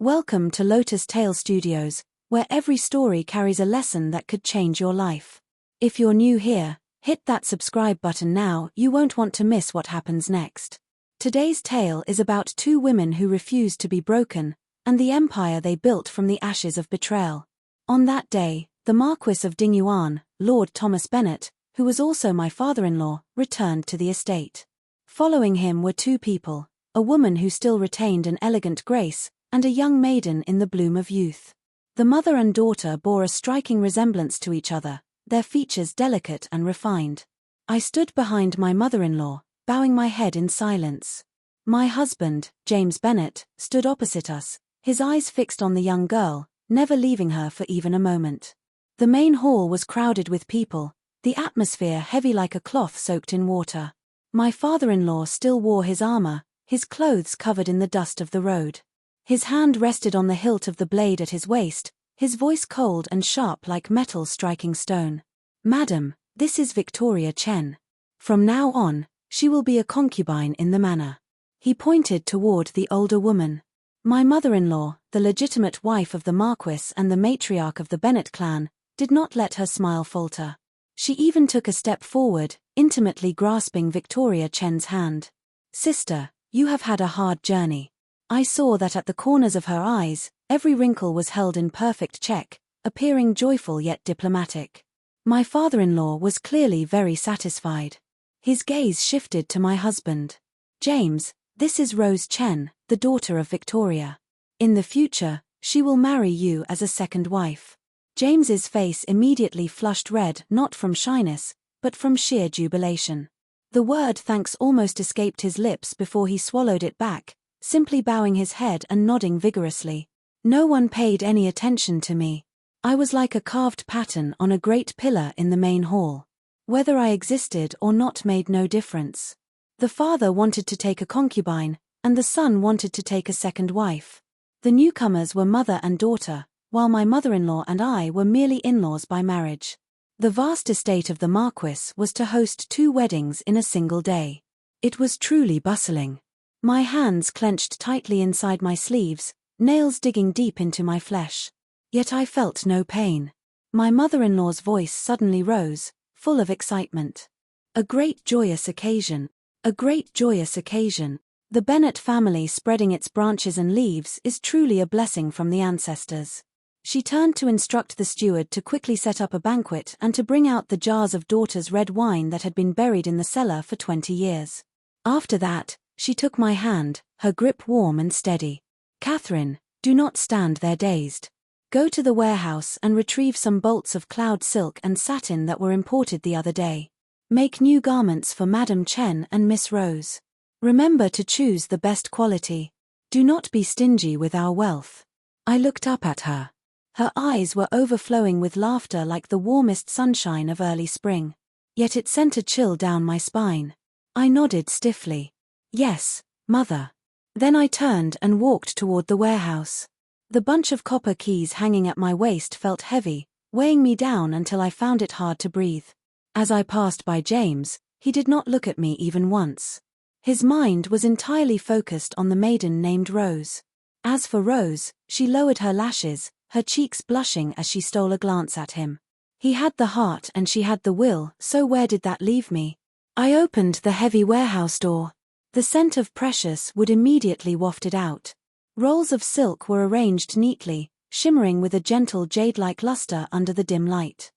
Welcome to Lotus Tale Studios, where every story carries a lesson that could change your life. If you're new here, hit that subscribe button now, you won't want to miss what happens next. Today's tale is about two women who refused to be broken, and the empire they built from the ashes of betrayal. On that day, the Marquis of Dingyuan, Lord Thomas Bennett, who was also my father-in-law, returned to the estate. Following him were two people, a woman who still retained an elegant grace, and a young maiden in the bloom of youth. The mother and daughter bore a striking resemblance to each other, their features delicate and refined. I stood behind my mother-in-law, bowing my head in silence. My husband, James Bennett, stood opposite us, his eyes fixed on the young girl, never leaving her for even a moment. The main hall was crowded with people, the atmosphere heavy like a cloth soaked in water. My father-in-law still wore his armor, his clothes covered in the dust of the road. His hand rested on the hilt of the blade at his waist, his voice cold and sharp like metal striking stone. "Madam, this is Victoria Chen. From now on, she will be a concubine in the manor." He pointed toward the older woman. My mother-in-law, the legitimate wife of the Marquis and the matriarch of the Bennett clan, did not let her smile falter. She even took a step forward, intimately grasping Victoria Chen's hand. "Sister, you have had a hard journey." I saw that at the corners of her eyes, every wrinkle was held in perfect check, appearing joyful yet diplomatic. My father-in-law was clearly very satisfied. His gaze shifted to my husband. "James, this is Rose Chen, the daughter of Victoria. In the future, she will marry you as a second wife." James's face immediately flushed red, not from shyness, but from sheer jubilation. The word thanks almost escaped his lips before he swallowed it back, simply bowing his head and nodding vigorously. No one paid any attention to me. I was like a carved pattern on a great pillar in the main hall. Whether I existed or not made no difference. The father wanted to take a concubine, and the son wanted to take a second wife. The newcomers were mother and daughter, while my mother-in-law and I were merely in-laws by marriage. The vast estate of the Marquis was to host two weddings in a single day. It was truly bustling. My hands clenched tightly inside my sleeves, nails digging deep into my flesh. Yet I felt no pain. My mother-in-law's voice suddenly rose, full of excitement. "A great joyous occasion. A great joyous occasion. The Bennett family spreading its branches and leaves is truly a blessing from the ancestors." She turned to instruct the steward to quickly set up a banquet and to bring out the jars of daughter's red wine that had been buried in the cellar for 20 years. After that, she took my hand, her grip warm and steady. "Catherine, do not stand there dazed. Go to the warehouse and retrieve some bolts of cloud silk and satin that were imported the other day. Make new garments for Madame Chen and Miss Rose. Remember to choose the best quality. Do not be stingy with our wealth." I looked up at her. Her eyes were overflowing with laughter like the warmest sunshine of early spring. Yet it sent a chill down my spine. I nodded stiffly. "Yes, mother." Then I turned and walked toward the warehouse. The bunch of copper keys hanging at my waist felt heavy, weighing me down until I found it hard to breathe. As I passed by James, he did not look at me even once. His mind was entirely focused on the maiden named Rose. As for Rose, she lowered her lashes, her cheeks blushing as she stole a glance at him. He had the heart and she had the will, so where did that leave me? I opened the heavy warehouse door. The scent of precious wood immediately wafted out. Rolls of silk were arranged neatly, shimmering with a gentle jade-like luster under the dim light.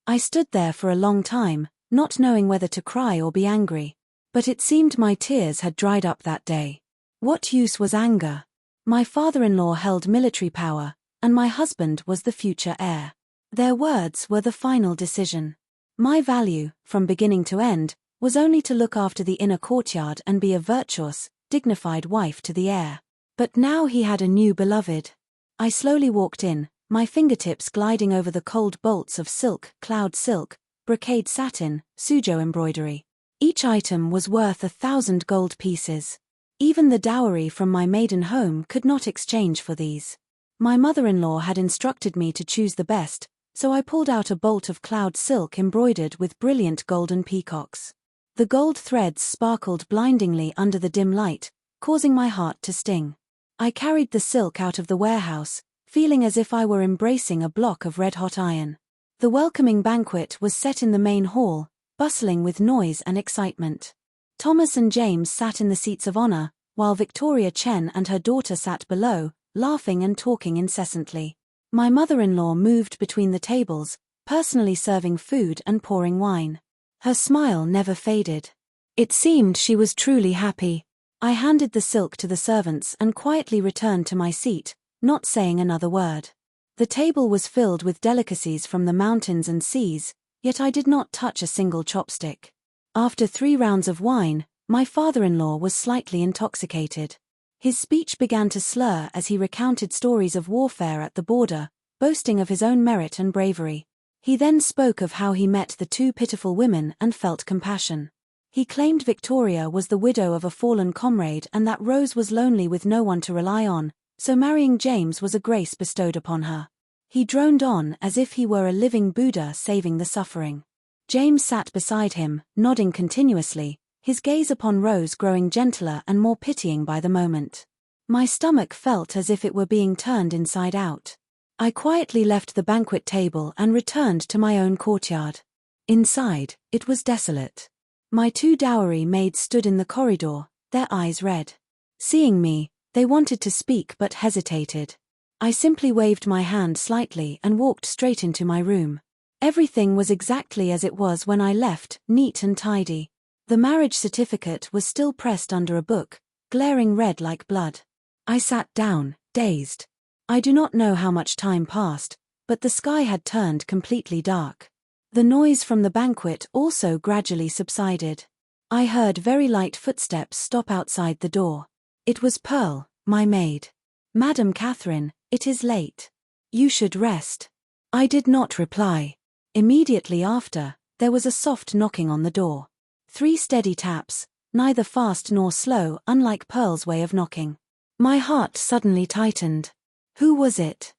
I stood there for a long time, not knowing whether to cry or be angry. But it seemed my tears had dried up that day. What use was anger? My father-in-law held military power, and my husband was the future heir. Their words were the final decision. My value, from beginning to end, was only to look after the inner courtyard and be a virtuous, dignified wife to the heir. But now he had a new beloved. I slowly walked in, my fingertips gliding over the cold bolts of silk, cloud silk, brocade satin, suzhou embroidery. Each item was worth 1,000 gold pieces. Even the dowry from my maiden home could not exchange for these. My mother-in-law had instructed me to choose the best, so I pulled out a bolt of cloud silk embroidered with brilliant golden peacocks. The gold threads sparkled blindingly under the dim light, causing my heart to sting. I carried the silk out of the warehouse, feeling as if I were embracing a block of red-hot iron. The welcoming banquet was set in the main hall, bustling with noise and excitement. Thomas and James sat in the seats of honor, while Victoria Chen and her daughter sat below, laughing and talking incessantly. My mother-in-law moved between the tables, personally serving food and pouring wine. Her smile never faded. It seemed she was truly happy. I handed the silk to the servants and quietly returned to my seat, not saying another word. The table was filled with delicacies from the mountains and seas, yet I did not touch a single chopstick. After 3 rounds of wine, my father-in-law was slightly intoxicated. His speech began to slur as he recounted stories of warfare at the border, boasting of his own merit and bravery. He then spoke of how he met the 2 pitiful women and felt compassion. He claimed Victoria was the widow of a fallen comrade and that Rose was lonely with no one to rely on, so marrying James was a grace bestowed upon her. He droned on as if he were a living Buddha saving the suffering. James sat beside him, nodding continuously, his gaze upon Rose growing gentler and more pitying by the moment. My stomach felt as if it were being turned inside out. I quietly left the banquet table and returned to my own courtyard. Inside, it was desolate. My 2 dowry maids stood in the corridor, their eyes red. Seeing me, they wanted to speak but hesitated. I simply waved my hand slightly and walked straight into my room. Everything was exactly as it was when I left, neat and tidy. The marriage certificate was still pressed under a book, glaring red like blood. I sat down, dazed. I do not know how much time passed, but the sky had turned completely dark. The noise from the banquet also gradually subsided. I heard very light footsteps stop outside the door. It was Pearl, my maid. "Madam Catherine, it is late. You should rest." I did not reply. Immediately after, there was a soft knocking on the door. 3 steady taps, neither fast nor slow, unlike Pearl's way of knocking. My heart suddenly tightened. Who was it?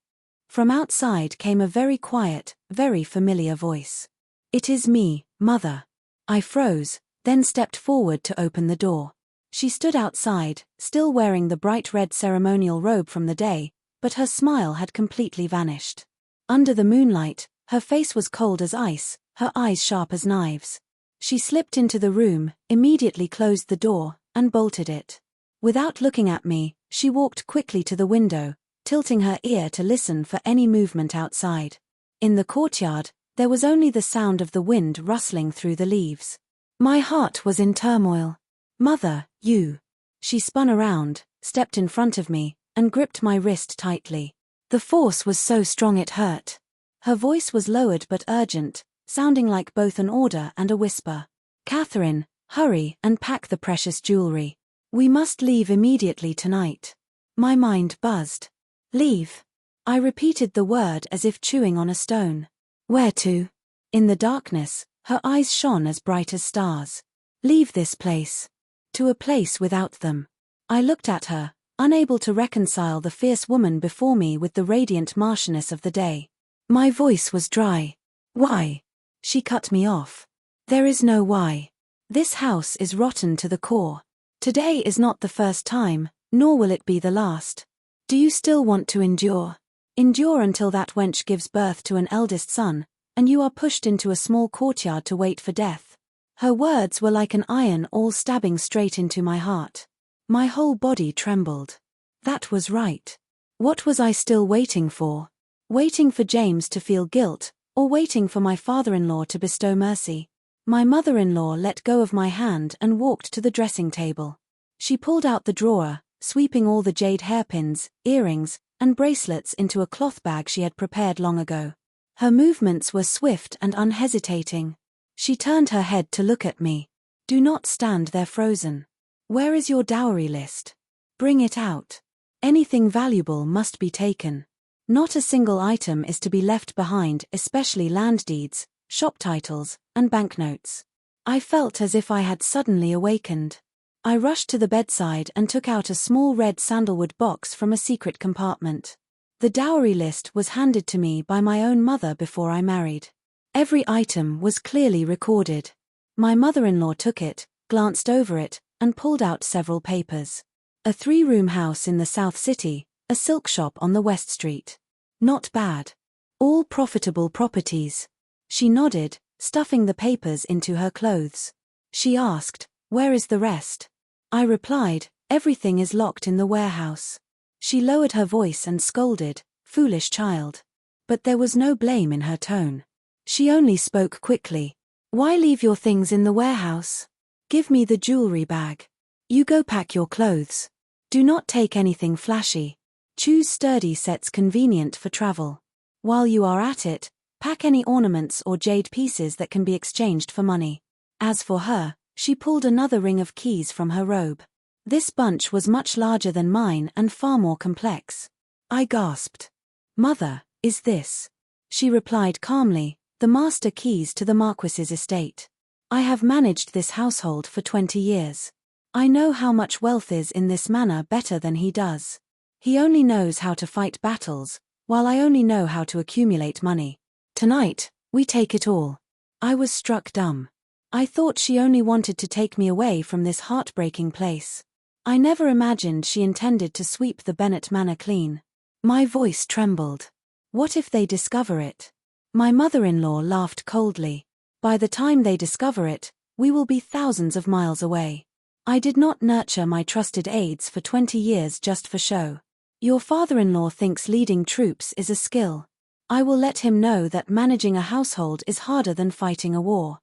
From outside came a very quiet, very familiar voice. "It is me, Mother." I froze, then stepped forward to open the door. She stood outside, still wearing the bright red ceremonial robe from the day, but her smile had completely vanished. Under the moonlight, her face was cold as ice, her eyes sharp as knives. She slipped into the room, immediately closed the door, and bolted it. Without looking at me, she walked quickly to the window, tilting her ear to listen for any movement outside. In the courtyard, there was only the sound of the wind rustling through the leaves. My heart was in turmoil. "Mother, you." She spun around, stepped in front of me, and gripped my wrist tightly. The force was so strong it hurt. Her voice was lowered but urgent, sounding like both an order and a whisper. "Catherine, hurry and pack the precious jewelry. We must leave immediately tonight." My mind buzzed. "Leave." I repeated the word as if chewing on a stone. "Where to?" In the darkness, her eyes shone as bright as stars. "Leave this place." "To a place without them." I looked at her, unable to reconcile the fierce woman before me with the radiant Marchioness of the day. My voice was dry. "Why?" She cut me off. "There is no why. This house is rotten to the core. Today is not the first time, nor will it be the last. Do you still want to endure? Endure until that wench gives birth to an eldest son, and you are pushed into a small courtyard to wait for death." Her words were like an iron awl stabbing straight into my heart. My whole body trembled. That was right. What was I still waiting for? Waiting for James to feel guilt, or waiting for my father-in-law to bestow mercy? My mother-in-law let go of my hand and walked to the dressing table. She pulled out the drawer, sweeping all the jade hairpins, earrings, and bracelets into a cloth bag she had prepared long ago. Her movements were swift and unhesitating. She turned her head to look at me. "Do not stand there frozen. Where is your dowry list? Bring it out. Anything valuable must be taken. Not a single item is to be left behind, especially land deeds, shop titles, and banknotes." I felt as if I had suddenly awakened. I rushed to the bedside and took out a small red sandalwood box from a secret compartment. The dowry list was handed to me by my own mother before I married. Every item was clearly recorded. My mother-in-law took it, glanced over it, and pulled out several papers. A 3-room house in the South City, a silk shop on the West Street. Not bad. All profitable properties. She nodded, stuffing the papers into her clothes. She asked, "Where is the rest?" I replied, "Everything is locked in the warehouse." She lowered her voice and scolded, "Foolish child." But there was no blame in her tone. She only spoke quickly. "Why leave your things in the warehouse? Give me the jewelry bag. You go pack your clothes. Do not take anything flashy. Choose sturdy sets convenient for travel. While you are at it, pack any ornaments or jade pieces that can be exchanged for money." As for her, she pulled another ring of keys from her robe. This bunch was much larger than mine and far more complex. I gasped. "Mother, is this?" She replied calmly, "The master keys to the Marquis's estate. I have managed this household for 20 years. I know how much wealth is in this manor better than he does. He only knows how to fight battles, while I only know how to accumulate money. Tonight, we take it all." I was struck dumb. I thought she only wanted to take me away from this heartbreaking place. I never imagined she intended to sweep the Bennett Manor clean. My voice trembled. What if they discover it? My mother-in-law laughed coldly. "By the time they discover it, we will be thousands of miles away. I did not nurture my trusted aides for 20 years just for show. Your father-in-law thinks leading troops is a skill. I will let him know that managing a household is harder than fighting a war."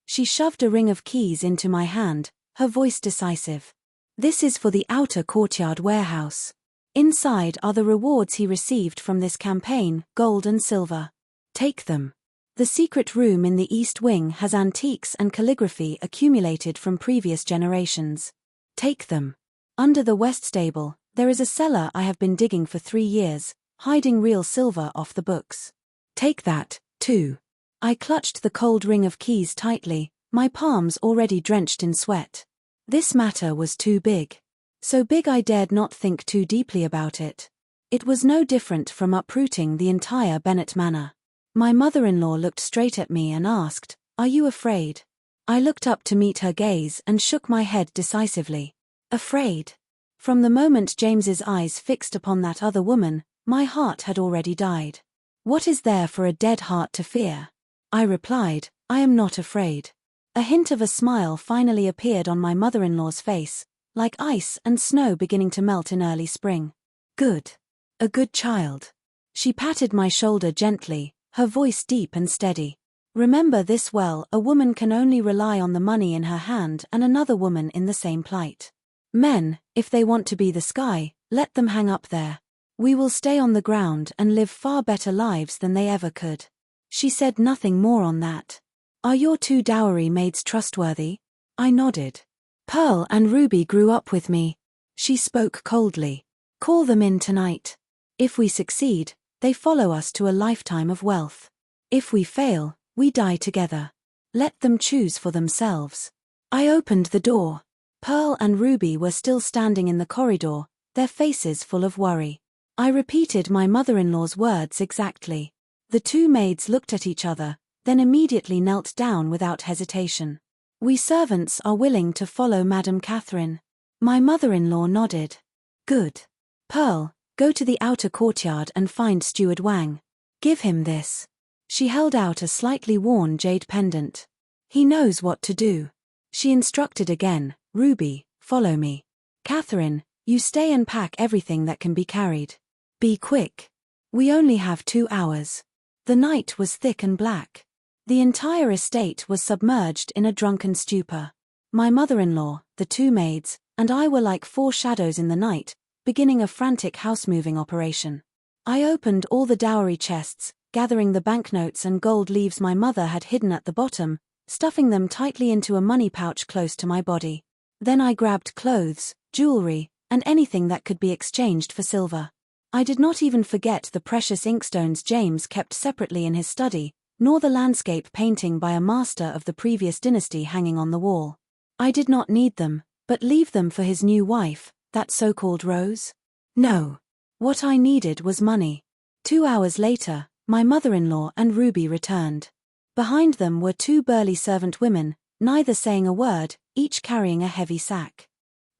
She shoved a ring of keys into my hand, her voice decisive. "This is for the outer courtyard warehouse. Inside are the rewards he received from this campaign, gold and silver. Take them. The secret room in the East Wing has antiques and calligraphy accumulated from previous generations. Take them. Under the West Stable, there is a cellar I have been digging for 3 years, hiding real silver off the books. Take that, too." I clutched the cold ring of keys tightly, my palms already drenched in sweat. This matter was too big. So big I dared not think too deeply about it. It was no different from uprooting the entire Bennett Manor. My mother-in-law looked straight at me and asked, "Are you afraid?" I looked up to meet her gaze and shook my head decisively. Afraid? From the moment James's eyes fixed upon that other woman, my heart had already died. What is there for a dead heart to fear? I replied, "I am not afraid." A hint of a smile finally appeared on my mother-in-law's face, like ice and snow beginning to melt in early spring. "Good. A good child." She patted my shoulder gently, her voice deep and steady. "Remember this well, a woman can only rely on the money in her hand and another woman in the same plight. Men, if they want to be the sky, let them hang up there. We will stay on the ground and live far better lives than they ever could." She said nothing more on that. "Are your 2 dowry maids trustworthy?" I nodded. "Pearl and Ruby grew up with me." She spoke coldly. "Call them in tonight. If we succeed, they follow us to a lifetime of wealth. If we fail, we die together. Let them choose for themselves." I opened the door. Pearl and Ruby were still standing in the corridor, their faces full of worry. I repeated my mother-in-law's words exactly. The 2 maids looked at each other, then immediately knelt down without hesitation. "We servants are willing to follow Madame Catherine." My mother-in-law nodded. "Good. Pearl, go to the outer courtyard and find Steward Wang. Give him this." She held out a slightly worn jade pendant. "He knows what to do." She instructed again, "Ruby, follow me. Catherine, you stay and pack everything that can be carried. Be quick. We only have 2 hours." The night was thick and black. The entire estate was submerged in a drunken stupor. My mother-in-law, the 2 maids, and I were like 4 shadows in the night, beginning a frantic house-moving operation. I opened all the dowry chests, gathering the banknotes and gold leaves my mother had hidden at the bottom, stuffing them tightly into a money pouch close to my body. Then I grabbed clothes, jewelry, and anything that could be exchanged for silver. I did not even forget the precious inkstones James kept separately in his study, nor the landscape painting by a master of the previous dynasty hanging on the wall. I did not need them, but leave them for his new wife, that so-called Rose? No. What I needed was money. 2 hours later, my mother-in-law and Ruby returned. Behind them were 2 burly servant women, neither saying a word, each carrying a heavy sack.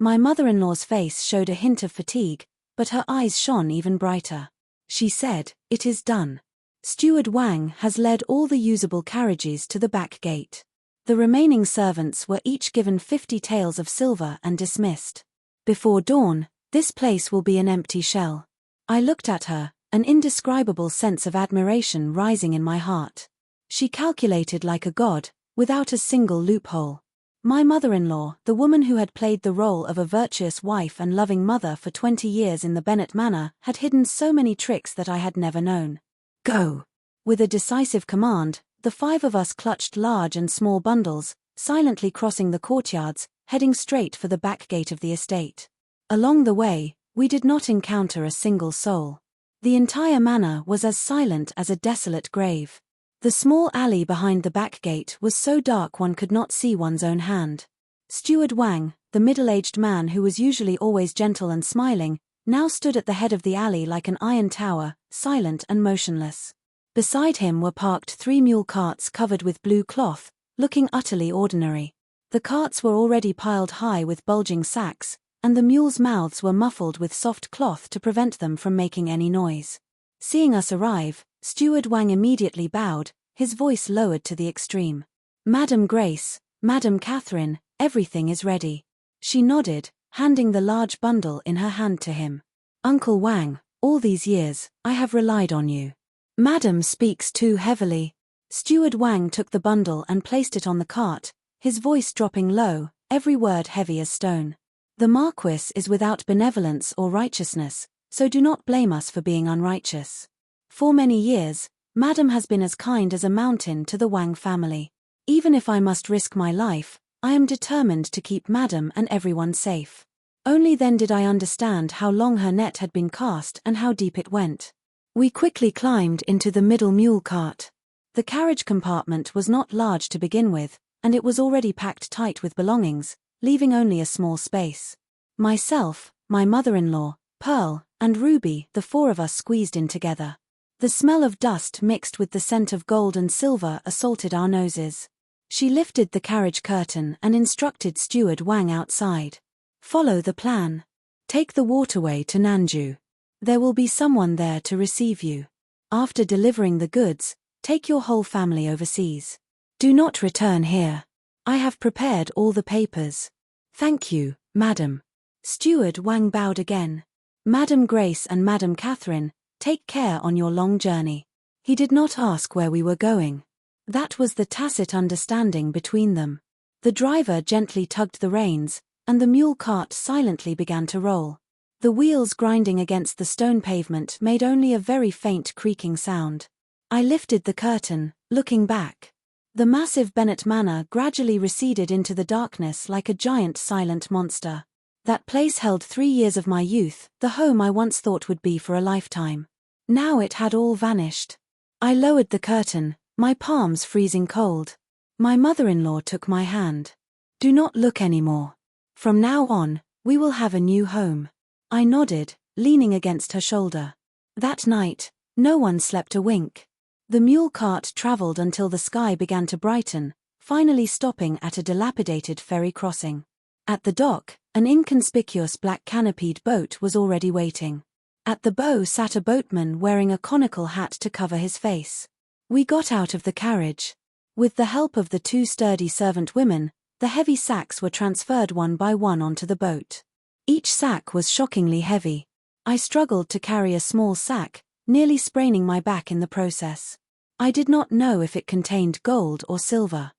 My mother-in-law's face showed a hint of fatigue, but her eyes shone even brighter. She said, "It is done. Steward Wang has led all the usable carriages to the back gate. The remaining servants were each given 50 taels of silver and dismissed. Before dawn, this place will be an empty shell." I looked at her, an indescribable sense of admiration rising in my heart. She calculated like a god, without a single loophole. My mother-in-law, the woman who had played the role of a virtuous wife and loving mother for 20 years in the Bennett Manor, had hidden so many tricks that I had never known. "Go!" With a decisive command, the 5 of us clutched large and small bundles, silently crossing the courtyards, heading straight for the back gate of the estate. Along the way, we did not encounter a single soul. The entire manor was as silent as a desolate grave. The small alley behind the back gate was so dark one could not see one's own hand. Steward Wang, the middle-aged man who was usually always gentle and smiling, now stood at the head of the alley like an iron tower, silent and motionless. Beside him were parked 3 mule carts covered with blue cloth, looking utterly ordinary. The carts were already piled high with bulging sacks, and the mules' mouths were muffled with soft cloth to prevent them from making any noise. Seeing us arrive, Steward Wang immediately bowed, his voice lowered to the extreme. "Madam Grace, Madam Catherine, everything is ready." She nodded, handing the large bundle in her hand to him. "Uncle Wang, all these years, I have relied on you." "Madam speaks too heavily." Steward Wang took the bundle and placed it on the cart, his voice dropping low, every word heavy as stone. "The Marquis is without benevolence or righteousness, so do not blame us for being unrighteous. For many years, Madam has been as kind as a mountain to the Wang family. Even if I must risk my life, I am determined to keep Madam and everyone safe." Only then did I understand how long her net had been cast and how deep it went. We quickly climbed into the middle mule cart. The carriage compartment was not large to begin with, and it was already packed tight with belongings, leaving only a small space. Myself, my mother-in-law, Pearl, and Ruby, the 4 of us squeezed in together. The smell of dust mixed with the scent of gold and silver assaulted our noses. She lifted the carriage curtain and instructed Steward Wang outside. "Follow the plan. Take the waterway to Nanju. There will be someone there to receive you. After delivering the goods, take your whole family overseas. Do not return here. I have prepared all the papers." "Thank you, Madam." Steward Wang bowed again. "Madam Grace and Madam Catherine, take care on your long journey." He did not ask where we were going. That was the tacit understanding between them. The driver gently tugged the reins, and the mule cart silently began to roll. The wheels grinding against the stone pavement made only a very faint creaking sound. I lifted the curtain, looking back. The massive Bennett Manor gradually receded into the darkness like a giant silent monster. That place held 3 years of my youth, the home I once thought would be for a lifetime. Now it had all vanished. I lowered the curtain, my palms freezing cold. My mother-in-law took my hand. "Do not look anymore. From now on, we will have a new home." I nodded, leaning against her shoulder. That night, no one slept a wink. The mule cart traveled until the sky began to brighten, finally stopping at a dilapidated ferry crossing. At the dock, an inconspicuous black canopied boat was already waiting. At the bow sat a boatman wearing a conical hat to cover his face. We got out of the carriage. With the help of the 2 sturdy servant women, the heavy sacks were transferred one by one onto the boat. Each sack was shockingly heavy. I struggled to carry a small sack, nearly spraining my back in the process. I did not know if it contained gold or silver.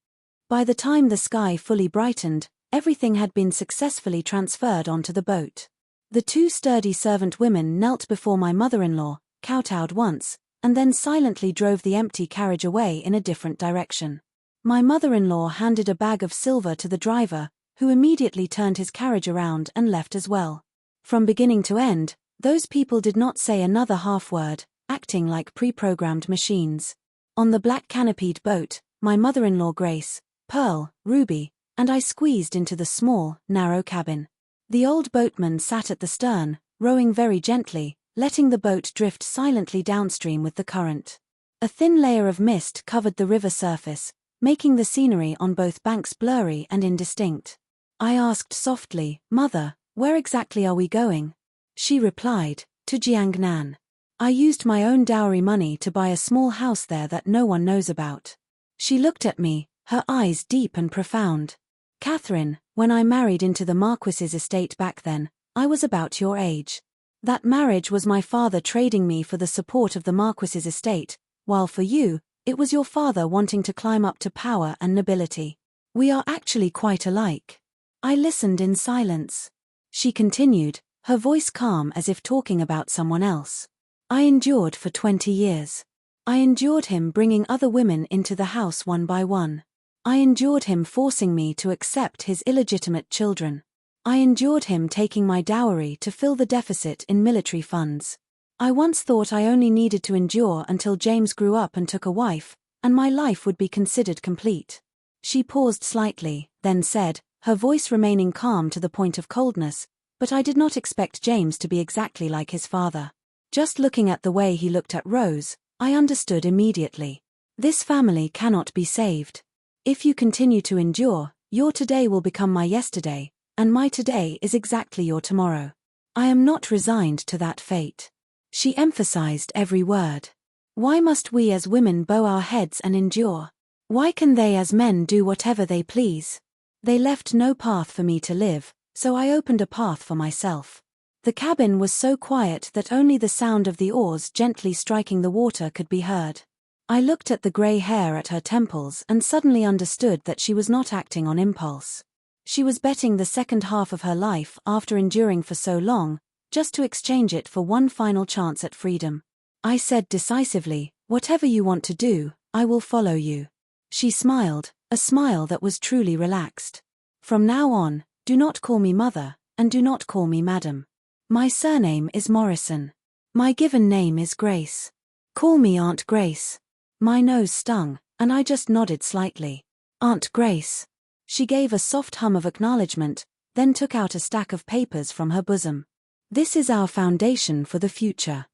By the time the sky fully brightened, everything had been successfully transferred onto the boat. The 2 sturdy servant women knelt before my mother-in-law, kowtowed once, and then silently drove the empty carriage away in a different direction. My mother-in-law handed a bag of silver to the driver, who immediately turned his carriage around and left as well. From beginning to end, those people did not say another half-word, acting like pre-programmed machines. On the black canopied boat, my mother-in-law Grace, Pearl, Ruby, and I squeezed into the small, narrow cabin. The old boatman sat at the stern, rowing very gently, letting the boat drift silently downstream with the current. A thin layer of mist covered the river surface, making the scenery on both banks blurry and indistinct. I asked softly, "Mother, where exactly are we going?" She replied, "To Jiangnan. I used my own dowry money to buy a small house there that no one knows about." She looked at me, her eyes deep and profound. "Catherine, when I married into the Marquis's estate back then, I was about your age. That marriage was my father trading me for the support of the Marquis's estate, while for you, it was your father wanting to climb up to power and nobility. We are actually quite alike." I listened in silence. She continued, her voice calm as if talking about someone else. "I endured for 20 years. I endured him bringing other women into the house one by one. I endured him forcing me to accept his illegitimate children. I endured him taking my dowry to fill the deficit in military funds. I once thought I only needed to endure until James grew up and took a wife, and my life would be considered complete." She paused slightly, then said, her voice remaining calm to the point of coldness, "But I did not expect James to be exactly like his father. Just looking at the way he looked at Rose, I understood immediately. This family cannot be saved. If you continue to endure, your today will become my yesterday, and my today is exactly your tomorrow. I am not resigned to that fate." She emphasized every word. "Why must we as women bow our heads and endure? Why can they as men do whatever they please? They left no path for me to live, so I opened a path for myself." The cabin was so quiet that only the sound of the oars gently striking the water could be heard. I looked at the grey hair at her temples and suddenly understood that she was not acting on impulse. She was betting the second half of her life after enduring for so long, just to exchange it for one final chance at freedom. I said decisively, "Whatever you want to do, I will follow you." She smiled, a smile that was truly relaxed. "From now on, do not call me mother, and do not call me madam. My surname is Morrison. My given name is Grace. Call me Aunt Grace." My nose stung, and I just nodded slightly. "Aunt Grace." She gave a soft hum of acknowledgement, then took out a stack of papers from her bosom. "This is our foundation for the future."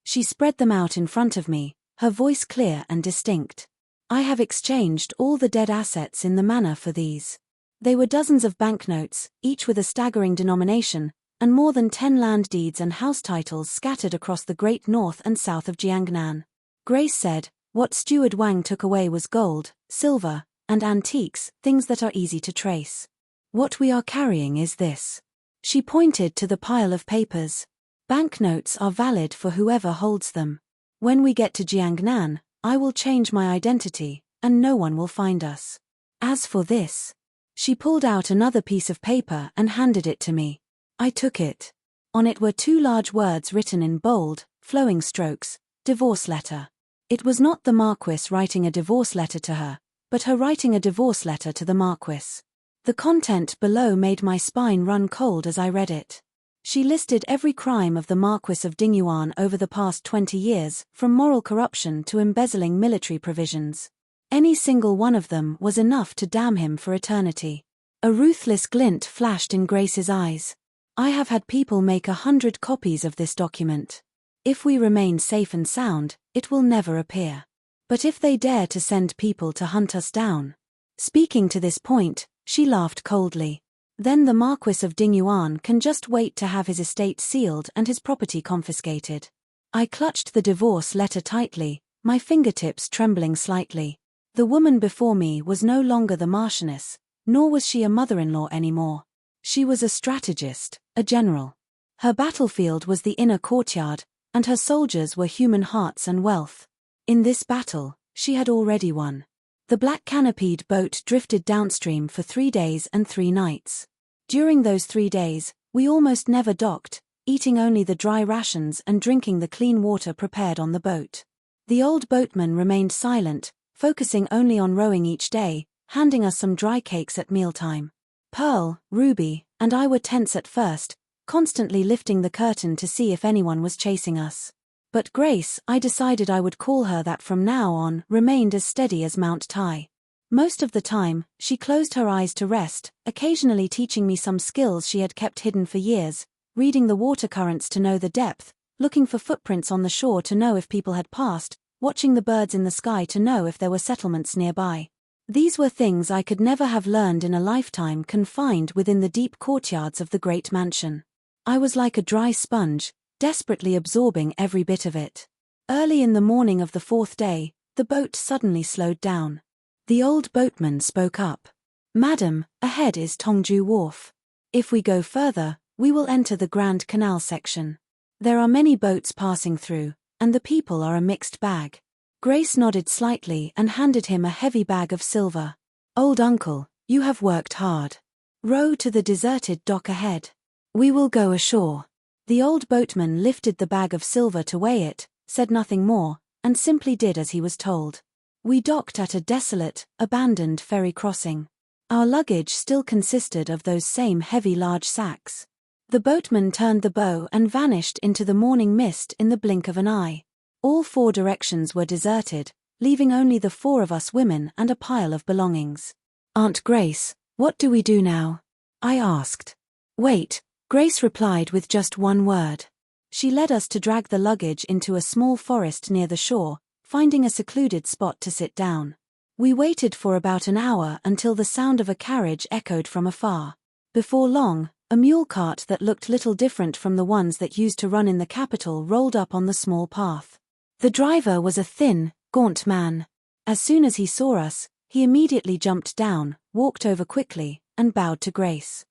She spread them out in front of me, her voice clear and distinct. "I have exchanged all the dead assets in the manor for these." They were dozens of banknotes, each with a staggering denomination, and more than 10 land deeds and house titles scattered across the great north and south of Jiangnan. Grace said, "What Steward Wang took away was gold, silver, and antiques, things that are easy to trace. What we are carrying is this." She pointed to the pile of papers. "Banknotes are valid for whoever holds them. When we get to Jiangnan, I will change my identity, and no one will find us. As for this..." She pulled out another piece of paper and handed it to me. I took it. On it were 2 large words written in bold, flowing strokes, "Divorce letter." It was not the Marquis writing a divorce letter to her, but her writing a divorce letter to the Marquis. The content below made my spine run cold as I read it. She listed every crime of the Marquis of Dingyuan over the past 20 years, from moral corruption to embezzling military provisions. Any single one of them was enough to damn him for eternity. A ruthless glint flashed in Grace's eyes. "I have had people make 100 copies of this document. If we remain safe and sound, it will never appear. But if they dare to send people to hunt us down..." Speaking to this point, she laughed coldly. "Then the Marquis of Dingyuan can just wait to have his estate sealed and his property confiscated." I clutched the divorce letter tightly, my fingertips trembling slightly. The woman before me was no longer the Marchioness, nor was she a mother-in-law anymore. She was a strategist, a general. Her battlefield was the inner courtyard, and her soldiers were human hearts and wealth. In this battle, she had already won. The black canopied boat drifted downstream for 3 days and 3 nights. During those 3 days, we almost never docked, eating only the dry rations and drinking the clean water prepared on the boat. The old boatman remained silent, focusing only on rowing each day, handing us some dry cakes at mealtime. Pearl, Ruby, and I were tense at first, constantly lifting the curtain to see if anyone was chasing us. But Grace, I decided I would call her that from now on, remained as steady as Mount Tai. Most of the time, she closed her eyes to rest, occasionally teaching me some skills she had kept hidden for years, reading the water currents to know the depth, looking for footprints on the shore to know if people had passed, watching the birds in the sky to know if there were settlements nearby. These were things I could never have learned in a lifetime confined within the deep courtyards of the great mansion. I was like a dry sponge, desperately absorbing every bit of it. Early in the morning of the fourth day, the boat suddenly slowed down. The old boatman spoke up. "Madam, ahead is Tongju Wharf. If we go further, we will enter the Grand Canal section. There are many boats passing through, and the people are a mixed bag." Grace nodded slightly and handed him a heavy bag of silver. "Old uncle, you have worked hard. Row to the deserted dock ahead. We will go ashore." The old boatman lifted the bag of silver to weigh it, said nothing more, and simply did as he was told. We docked at a desolate, abandoned ferry crossing. Our luggage still consisted of those same heavy large sacks. The boatman turned the bow and vanished into the morning mist in the blink of an eye. All four directions were deserted, leaving only the four of us women and a pile of belongings. "Aunt Grace, what do we do now?" I asked. "Wait," Grace replied with just one word. She led us to drag the luggage into a small forest near the shore, finding a secluded spot to sit down. We waited for about an hour until the sound of a carriage echoed from afar. Before long, a mule cart that looked little different from the ones that used to run in the capital rolled up on the small path. The driver was a thin, gaunt man. As soon as he saw us, he immediately jumped down, walked over quickly, and bowed to Grace.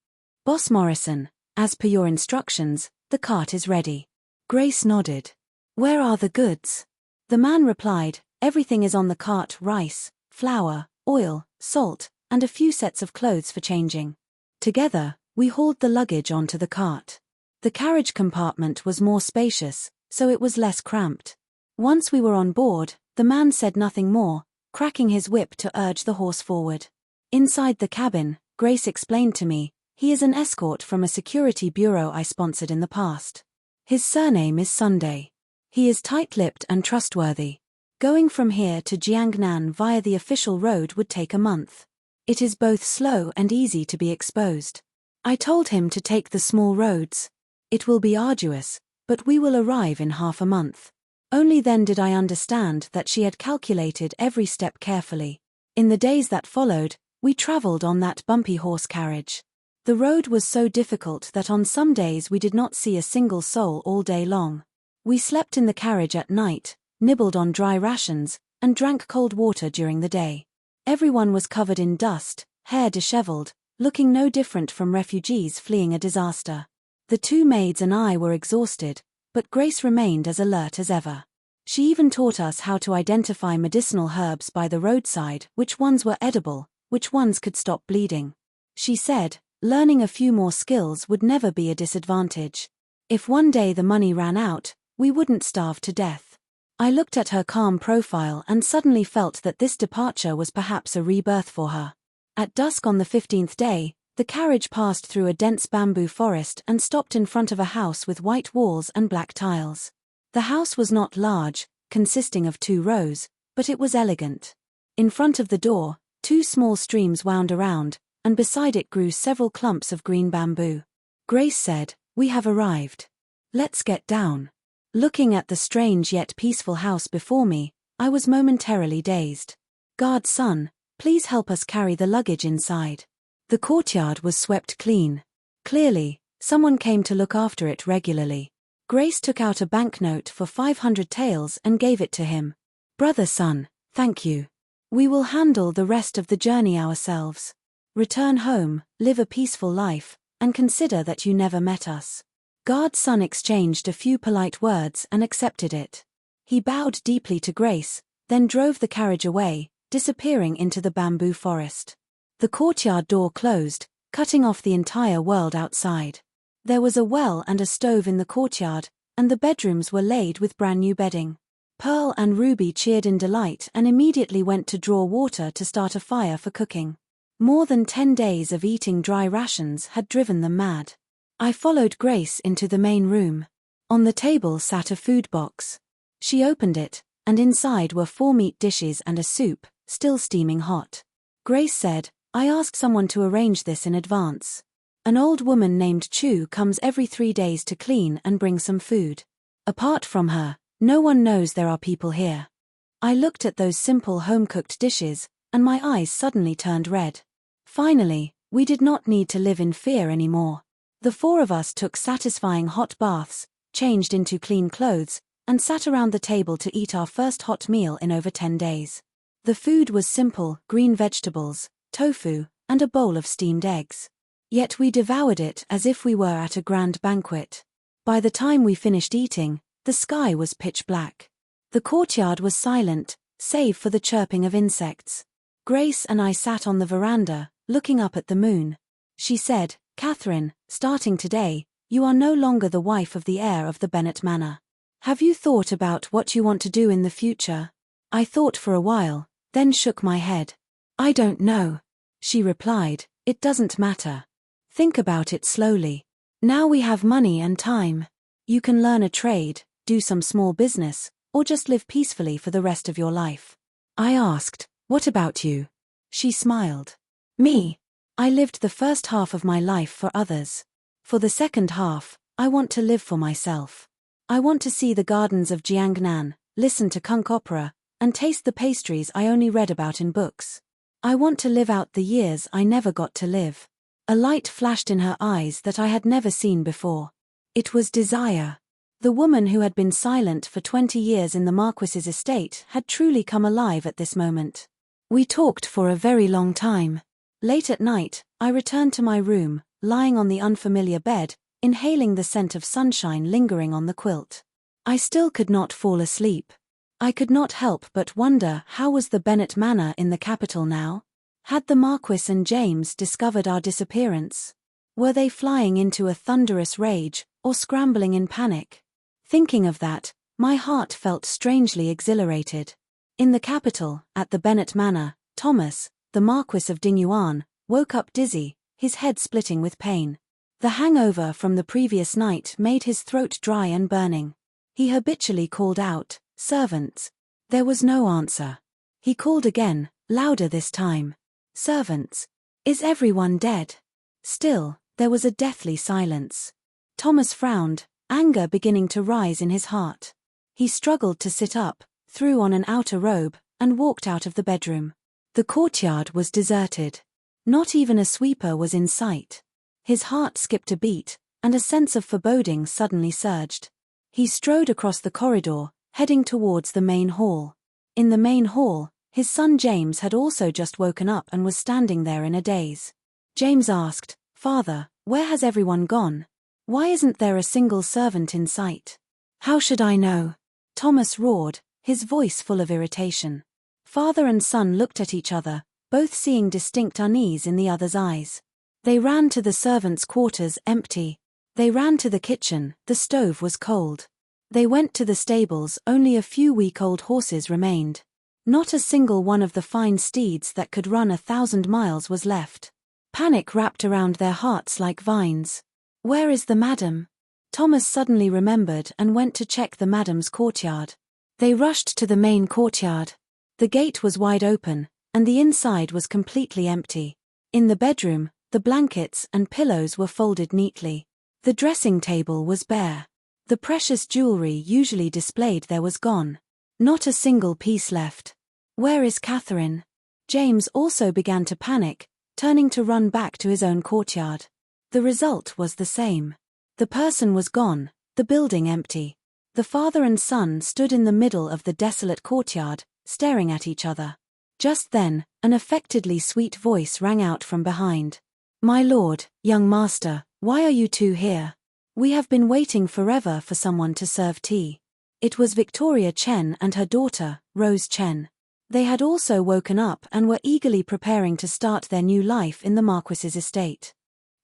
"Boss Morrison, as per your instructions, the cart is ready." Grace nodded. "Where are the goods?" The man replied, "Everything is on the cart: rice, flour, oil, salt, and a few sets of clothes for changing." Together, we hauled the luggage onto the cart. The carriage compartment was more spacious, so it was less cramped. Once we were on board, the man said nothing more, cracking his whip to urge the horse forward. Inside the cabin, Grace explained to me, he is an escort from a security bureau I sponsored in the past. His surname is Sunday. He is tight-lipped and trustworthy. Going from here to Jiangnan via the official road would take a month. It is both slow and easy to be exposed. I told him to take the small roads. It will be arduous, but we will arrive in half a month. Only then did I understand that she had calculated every step carefully. In the days that followed, we traveled on that bumpy horse carriage. The road was so difficult that on some days we did not see a single soul all day long. We slept in the carriage at night, nibbled on dry rations, and drank cold water during the day. Everyone was covered in dust, hair disheveled, looking no different from refugees fleeing a disaster. The two maids and I were exhausted, but Grace remained as alert as ever. She even taught us how to identify medicinal herbs by the roadside, which ones were edible, which ones could stop bleeding. She said, learning a few more skills would never be a disadvantage. If one day the money ran out, we wouldn't starve to death. I looked at her calm profile and suddenly felt that this departure was perhaps a rebirth for her. At dusk on the 15th day, the carriage passed through a dense bamboo forest and stopped in front of a house with white walls and black tiles. The house was not large, consisting of 2 rows, but it was elegant. In front of the door, 2 small streams wound around, and beside it grew several clumps of green bamboo. Grace said, "We have arrived. Let's get down." Looking at the strange yet peaceful house before me, I was momentarily dazed. "Guard son, please help us carry the luggage inside." The courtyard was swept clean. Clearly, someone came to look after it regularly. Grace took out a banknote for 500 taels and gave it to him. "Brother son, thank you. We will handle the rest of the journey ourselves. Return home, live a peaceful life, and consider that you never met us." Guard son exchanged a few polite words and accepted it. He bowed deeply to Grace, then drove the carriage away, disappearing into the bamboo forest. The courtyard door closed, cutting off the entire world outside. There was a well and a stove in the courtyard, and the bedrooms were laid with brand new bedding. Pearl and Ruby cheered in delight and immediately went to draw water to start a fire for cooking. More than 10 days of eating dry rations had driven them mad. I followed Grace into the main room. On the table sat a food box. She opened it, and inside were 4 meat dishes and a soup, still steaming hot. Grace said, "I asked someone to arrange this in advance. An old woman named Chu comes every 3 days to clean and bring some food. Apart from her, no one knows there are people here." I looked at those simple home-cooked dishes, and my eyes suddenly turned red. Finally, we did not need to live in fear anymore. The four of us took satisfying hot baths, changed into clean clothes, and sat around the table to eat our first hot meal in over 10 days. The food was simple: green vegetables, tofu, and a bowl of steamed eggs. Yet we devoured it as if we were at a grand banquet. By the time we finished eating, the sky was pitch black. The courtyard was silent, save for the chirping of insects. Grace and I sat on the veranda, looking up at the moon. She said, "Catherine, starting today, you are no longer the wife of the heir of the Bennett Manor. Have you thought about what you want to do in the future?" I thought for a while, then shook my head. "I don't know," she replied. "It doesn't matter. Think about it slowly. Now we have money and time. You can learn a trade, do some small business, or just live peacefully for the rest of your life." I asked, "What about you?" She smiled. "Me? I lived the first half of my life for others. For the second half, I want to live for myself. I want to see the gardens of Jiangnan, listen to conch opera, and taste the pastries I only read about in books. I want to live out the years I never got to live." A light flashed in her eyes that I had never seen before. It was desire. The woman who had been silent for 20 years in the Marquis's estate had truly come alive at this moment. We talked for a very long time. Late at night, I returned to my room, lying on the unfamiliar bed, inhaling the scent of sunshine lingering on the quilt. I still could not fall asleep. I could not help but wonder, how was the Bennett Manor in the capital now? Had the Marquis and James discovered our disappearance? Were they flying into a thunderous rage, or scrambling in panic? Thinking of that, my heart felt strangely exhilarated. In the capital, at the Bennett Manor, Thomas, the Marquis of Dingyuan, woke up dizzy, his head splitting with pain. The hangover from the previous night made his throat dry and burning. He habitually called out, "Servants." There was no answer. He called again, louder this time. "Servants. Is everyone dead?" Still, there was a deathly silence. Thomas frowned, anger beginning to rise in his heart. He struggled to sit up, threw on an outer robe, and walked out of the bedroom. The courtyard was deserted. Not even a sweeper was in sight. His heart skipped a beat, and a sense of foreboding suddenly surged. He strode across the corridor, heading towards the main hall. In the main hall, his son James had also just woken up and was standing there in a daze. James asked, "Father, where has everyone gone? Why isn't there a single servant in sight?" "How should I know?" Thomas roared, his voice full of irritation. Father and son looked at each other, both seeing distinct unease in the other's eyes. They ran to the servants' quarters, empty. They ran to the kitchen, the stove was cold. They went to the stables, only a few week-old horses remained. Not a single one of the fine steeds that could run 1,000 miles was left. Panic wrapped around their hearts like vines. "Where is the madam?" Thomas suddenly remembered and went to check the madam's courtyard. They rushed to the main courtyard. The gate was wide open, and the inside was completely empty. In the bedroom, the blankets and pillows were folded neatly. The dressing table was bare. The precious jewelry usually displayed there was gone. Not a single piece left. "Where is Catherine?" James also began to panic, turning to run back to his own courtyard. The result was the same. The person was gone, the building empty. The father and son stood in the middle of the desolate courtyard, staring at each other. Just then, an affectedly sweet voice rang out from behind. "My lord, young master, why are you two here? We have been waiting forever for someone to serve tea." It was Victoria Chen and her daughter, Rose Chen. They had also woken up and were eagerly preparing to start their new life in the Marquis's estate.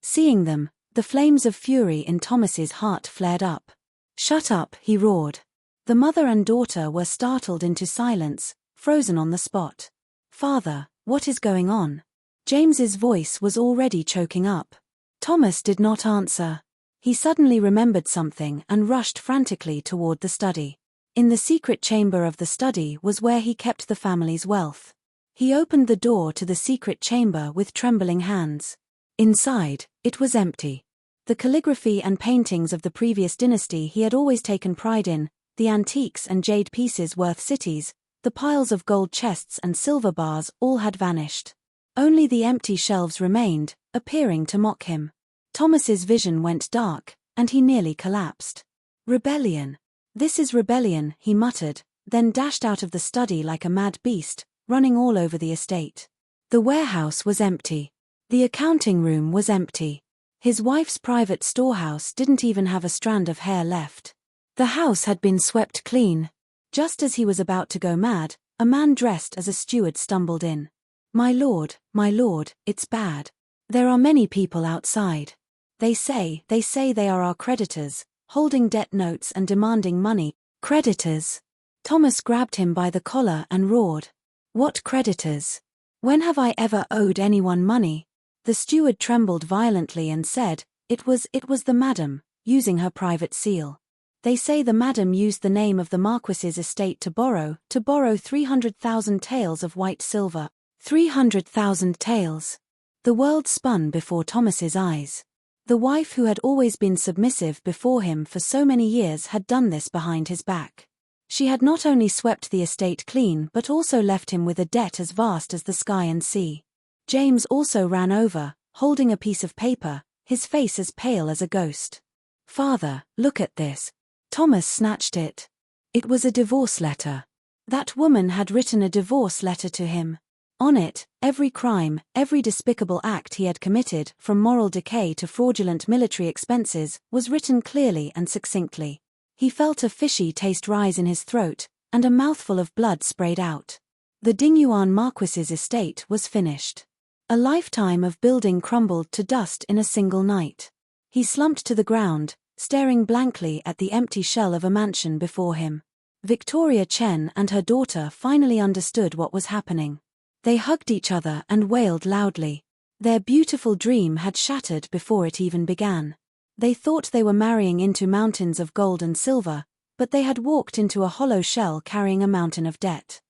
Seeing them, the flames of fury in Thomas's heart flared up. "Shut up," he roared. The mother and daughter were startled into silence, frozen on the spot. "Father, what is going on?" James's voice was already choking up. Thomas did not answer. He suddenly remembered something and rushed frantically toward the study. In the secret chamber of the study was where he kept the family's wealth. He opened the door to the secret chamber with trembling hands. Inside, it was empty. The calligraphy and paintings of the previous dynasty he had always taken pride in, the antiques and jade pieces worth cities, The piles of gold chests and silver bars all had vanished. Only the empty shelves remained, appearing to mock him. Thomas's vision went dark, and he nearly collapsed. Rebellion. This is rebellion, he muttered, then dashed out of the study like a mad beast, running all over the estate. The warehouse was empty. The accounting room was empty. His wife's private storehouse didn't even have a strand of hair left. The house had been swept clean. Just as he was about to go mad, a man dressed as a steward stumbled in. My lord, it's bad. There are many people outside. They say they are our creditors, holding debt notes and demanding money. Creditors? Thomas grabbed him by the collar and roared. What creditors? When have I ever owed anyone money? The steward trembled violently and said, It was the madam, using her private seal. They say the madam used the name of the Marquis's estate to borrow 300,000 taels of white silver. 300,000 taels. The world spun before Thomas's eyes. The wife who had always been submissive before him for so many years had done this behind his back. She had not only swept the estate clean but also left him with a debt as vast as the sky and sea. James also ran over, holding a piece of paper, his face as pale as a ghost. Father, look at this. Thomas snatched it. It was a divorce letter. That woman had written a divorce letter to him. On it, every crime, every despicable act he had committed, from moral decay to fraudulent military expenses, was written clearly and succinctly. He felt a fishy taste rise in his throat, and a mouthful of blood sprayed out. The Dingyuan Marquis's estate was finished. A lifetime of building crumbled to dust in a single night. He slumped to the ground, staring blankly at the empty shell of a mansion before him. Victoria Chen and her daughter finally understood what was happening. They hugged each other and wailed loudly. Their beautiful dream had shattered before it even began. They thought they were marrying into mountains of gold and silver, but they had walked into a hollow shell carrying a mountain of debt.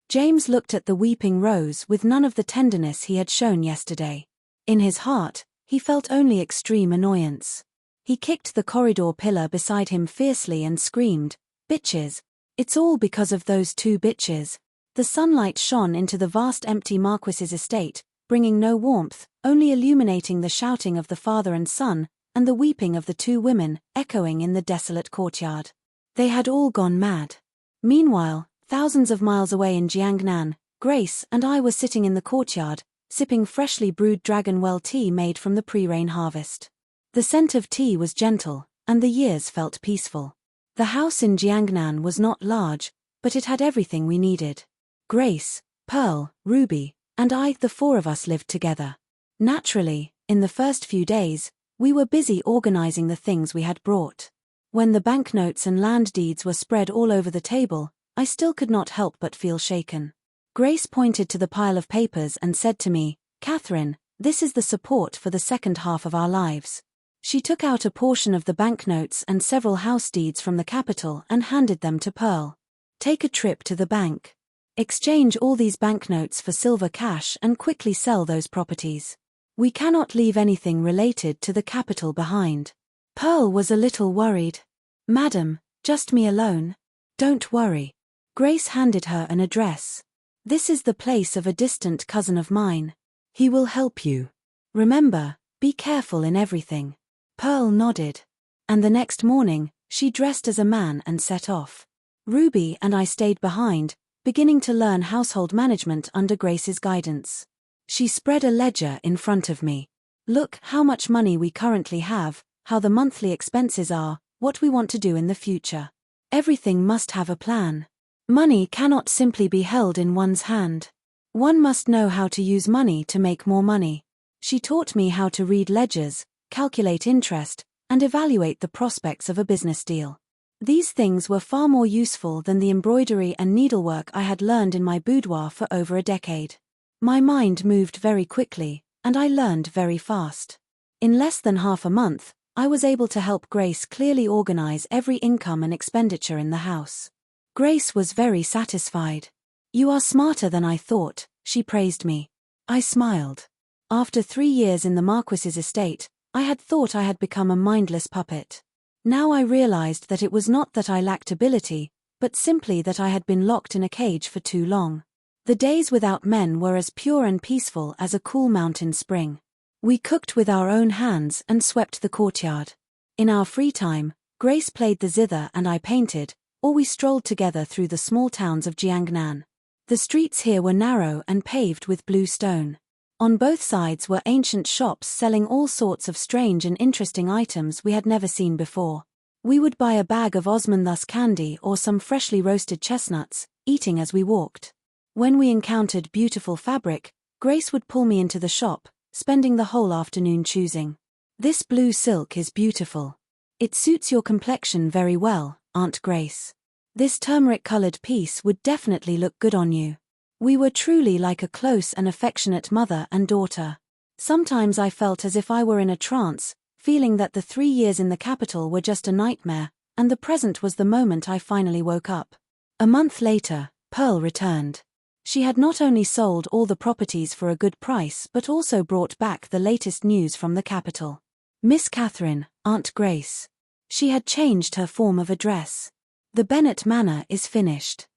James looked at the weeping Rose with none of the tenderness he had shown yesterday. In his heart, he felt only extreme annoyance. He kicked the corridor pillar beside him fiercely and screamed, "Bitches! It's all because of those two bitches." The sunlight shone into the vast empty Marquis's estate, bringing no warmth, only illuminating the shouting of the father and son, and the weeping of the two women, echoing in the desolate courtyard. They had all gone mad. Meanwhile, thousands of miles away in Jiangnan, Grace and I were sitting in the courtyard, sipping freshly brewed dragonwell tea made from the pre-rain harvest. The scent of tea was gentle, and the years felt peaceful. The house in Jiangnan was not large, but it had everything we needed. Grace, Pearl, Ruby, and I, the four of us lived together. Naturally, in the first few days, we were busy organizing the things we had brought. When the banknotes and land deeds were spread all over the table, I still could not help but feel shaken. Grace pointed to the pile of papers and said to me, "Catherine, this is the support for the second half of our lives." She took out a portion of the banknotes and several house deeds from the capital and handed them to Pearl. "Take a trip to the bank. Exchange all these banknotes for silver cash and quickly sell those properties. We cannot leave anything related to the capital behind." Pearl was a little worried. "Madam, just me alone?" "Don't worry." Grace handed her an address. "This is the place of a distant cousin of mine. He will help you. Remember, be careful in everything." Pearl nodded. And the next morning, she dressed as a man and set off. Ruby and I stayed behind, beginning to learn household management under Grace's guidance. She spread a ledger in front of me. "Look how much money we currently have, how the monthly expenses are, what we want to do in the future. Everything must have a plan. Money cannot simply be held in one's hand. One must know how to use money to make more money." She taught me how to read ledgers, calculate interest, and evaluate the prospects of a business deal. These things were far more useful than the embroidery and needlework I had learned in my boudoir for over a decade. My mind moved very quickly, and I learned very fast. In less than half a month, I was able to help Grace clearly organize every income and expenditure in the house. Grace was very satisfied. "You are smarter than I thought," she praised me. I smiled. After 3 years in the Marquis's estate, I had thought I had become a mindless puppet. Now I realized that it was not that I lacked ability, but simply that I had been locked in a cage for too long. The days without men were as pure and peaceful as a cool mountain spring. We cooked with our own hands and swept the courtyard. In our free time, Grace played the zither and I painted, or we strolled together through the small towns of Jiangnan. The streets here were narrow and paved with blue stone. On both sides were ancient shops selling all sorts of strange and interesting items we had never seen before. We would buy a bag of Osmanthus candy or some freshly roasted chestnuts, eating as we walked. When we encountered beautiful fabric, Grace would pull me into the shop, spending the whole afternoon choosing. "This blue silk is beautiful. It suits your complexion very well, Aunt Grace. This turmeric-colored piece would definitely look good on you." We were truly like a close and affectionate mother and daughter. Sometimes I felt as if I were in a trance, feeling that the 3 years in the capital were just a nightmare, and the present was the moment I finally woke up. A month later, Pearl returned. She had not only sold all the properties for a good price but also brought back the latest news from the capital. "Miss Catherine, Aunt Grace." She had changed her form of address. "The Bennett Manor is finished."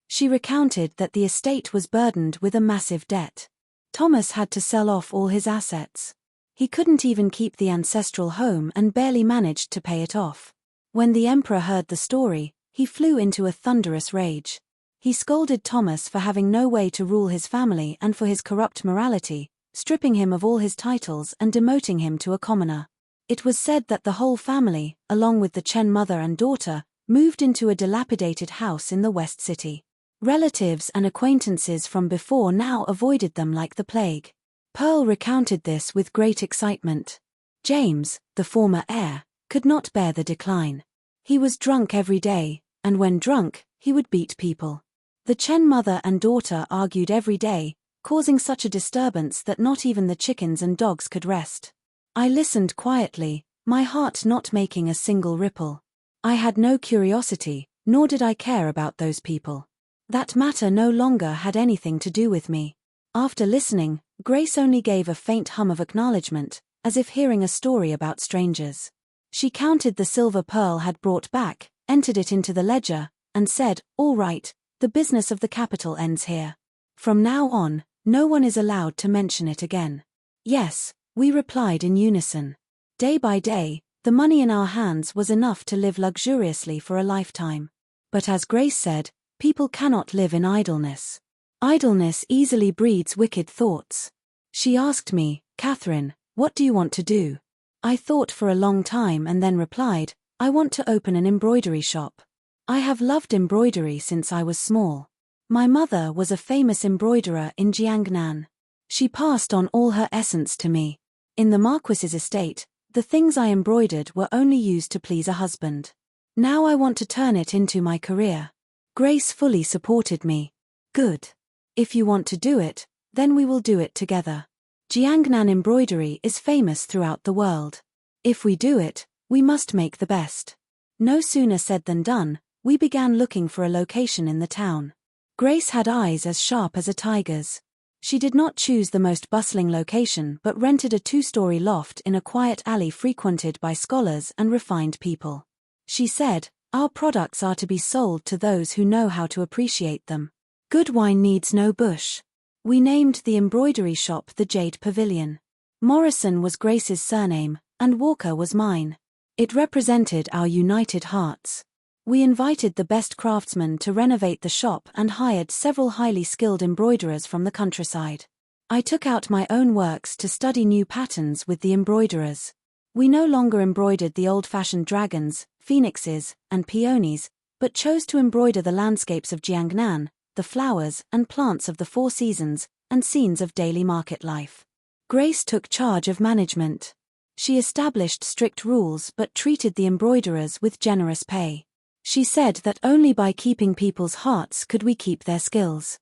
She recounted that the estate was burdened with a massive debt. Thomas had to sell off all his assets. He couldn't even keep the ancestral home and barely managed to pay it off. When the emperor heard the story, he flew into a thunderous rage. He scolded Thomas for having no way to rule his family and for his corrupt morality, stripping him of all his titles and demoting him to a commoner. It was said that the whole family, along with the Chen mother and daughter, moved into a dilapidated house in the West City. Relatives and acquaintances from before now avoided them like the plague. Pearl recounted this with great excitement. James, the former heir, could not bear the decline. He was drunk every day, and when drunk, he would beat people. The Chen mother and daughter argued every day, causing such a disturbance that not even the chickens and dogs could rest. I listened quietly, my heart not making a single ripple. I had no curiosity, nor did I care about those people. That matter no longer had anything to do with me. After listening, Grace only gave a faint hum of acknowledgement, as if hearing a story about strangers. She counted the silver Pearl had brought back, entered it into the ledger, and said, "All right, the business of the capital ends here. From now on, no one is allowed to mention it again." "Yes," we replied in unison. Day by day, the money in our hands was enough to live luxuriously for a lifetime. But as Grace said, people cannot live in idleness. Idleness easily breeds wicked thoughts. She asked me, "Catherine, what do you want to do?" I thought for a long time and then replied, "I want to open an embroidery shop. I have loved embroidery since I was small. My mother was a famous embroiderer in Jiangnan. She passed on all her essence to me. In the Marquis's estate, the things I embroidered were only used to please a husband. Now I want to turn it into my career." Grace fully supported me. "Good. If you want to do it, then we will do it together. Jiangnan embroidery is famous throughout the world. If we do it, we must make the best." No sooner said than done, we began looking for a location in the town. Grace had eyes as sharp as a tiger's. She did not choose the most bustling location but rented a 2-story loft in a quiet alley frequented by scholars and refined people. She said, "Our products are to be sold to those who know how to appreciate them. Good wine needs no bush." We named the embroidery shop the Jade Pavilion. Morrison was Grace's surname, and Walker was mine. It represented our united hearts. We invited the best craftsmen to renovate the shop and hired several highly skilled embroiderers from the countryside. I took out my own works to study new patterns with the embroiderers. We no longer embroidered the old-fashioned dragons, phoenixes, and peonies, but chose to embroider the landscapes of Jiangnan, the flowers and plants of the 4 seasons, and scenes of daily market life. Grace took charge of management. She established strict rules but treated the embroiderers with generous pay. She said that only by keeping people's hearts could we keep their skills.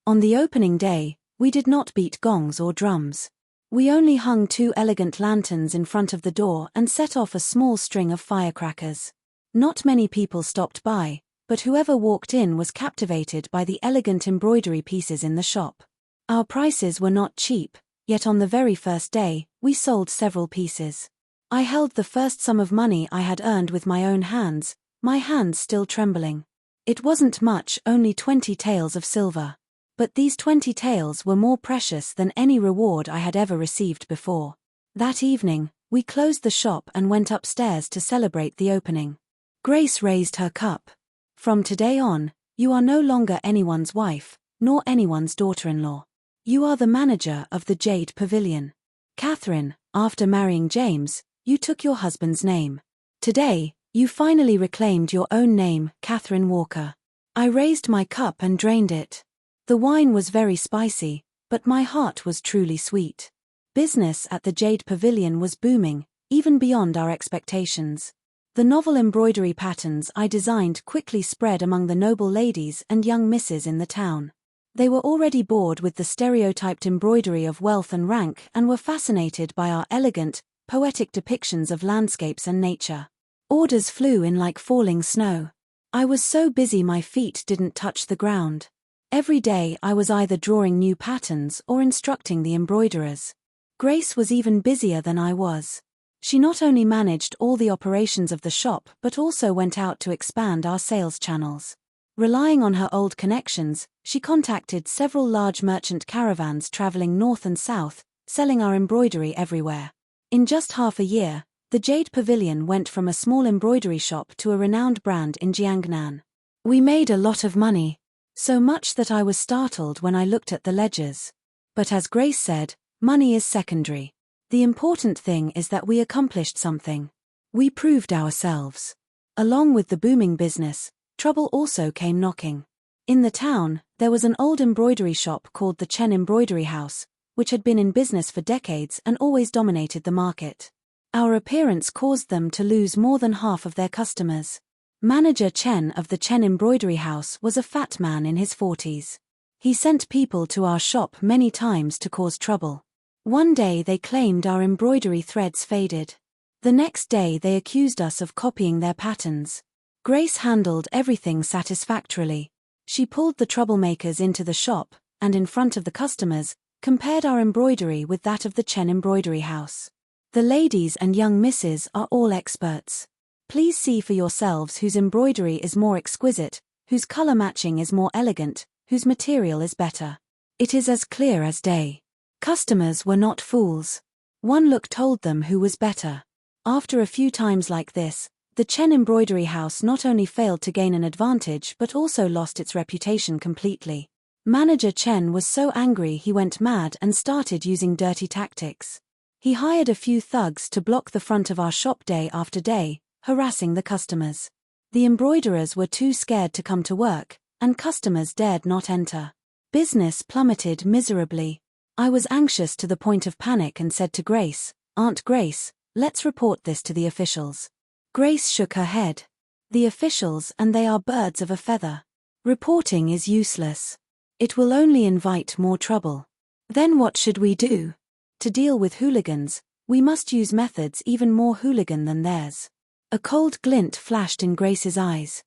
On the opening day, we did not beat gongs or drums. We only hung 2 elegant lanterns in front of the door and set off a small string of firecrackers. Not many people stopped by, but whoever walked in was captivated by the elegant embroidery pieces in the shop. Our prices were not cheap, yet on the very first day, we sold several pieces. I held the first sum of money I had earned with my own hands, my hands still trembling. It wasn't much, only 20 taels of silver. But these 20 taels were more precious than any reward I had ever received before. That evening, we closed the shop and went upstairs to celebrate the opening. Grace raised her cup. From today on, you are no longer anyone's wife, nor anyone's daughter-in-law. You are the manager of the Jade Pavilion. Catherine, after marrying James, you took your husband's name. Today, you finally reclaimed your own name, Catherine Walker. I raised my cup and drained it. The wine was very spicy, but my heart was truly sweet. Business at the Jade Pavilion was booming, even beyond our expectations. The novel embroidery patterns I designed quickly spread among the noble ladies and young misses in the town. They were already bored with the stereotyped embroidery of wealth and rank and were fascinated by our elegant, poetic depictions of landscapes and nature. Orders flew in like falling snow. I was so busy my feet didn't touch the ground. Every day I was either drawing new patterns or instructing the embroiderers. Grace was even busier than I was. She not only managed all the operations of the shop but also went out to expand our sales channels. Relying on her old connections, she contacted several large merchant caravans traveling north and south, selling our embroidery everywhere. In just half a year, the Jade Pavilion went from a small embroidery shop to a renowned brand in Jiangnan. We made a lot of money. So much that I was startled when I looked at the ledgers. But as Grace said, money is secondary. The important thing is that we accomplished something. We proved ourselves. Along with the booming business, trouble also came knocking. In the town, there was an old embroidery shop called the Chen Embroidery House, which had been in business for decades and always dominated the market. Our appearance caused them to lose more than half of their customers. Manager Chen of the Chen Embroidery House was a fat man in his 40s. He sent people to our shop many times to cause trouble. One day they claimed our embroidery threads faded. The next day they accused us of copying their patterns. Grace handled everything satisfactorily. She pulled the troublemakers into the shop, and in front of the customers, compared our embroidery with that of the Chen Embroidery House. The ladies and young misses are all experts. Please see for yourselves whose embroidery is more exquisite, whose color matching is more elegant, whose material is better. It is as clear as day. Customers were not fools. One look told them who was better. After a few times like this, the Chen Embroidery House not only failed to gain an advantage but also lost its reputation completely. Manager Chen was so angry he went mad and started using dirty tactics. He hired a few thugs to block the front of our shop day after day, harassing the customers. The embroiderers were too scared to come to work, and customers dared not enter. Business plummeted miserably. I was anxious to the point of panic and said to Grace, "Aunt Grace, let's report this to the officials." Grace shook her head. "The officials, and they are birds of a feather. Reporting is useless. It will only invite more trouble." Then what should we do? To deal with hooligans, we must use methods even more hooligan than theirs. A cold glint flashed in Grace's eyes.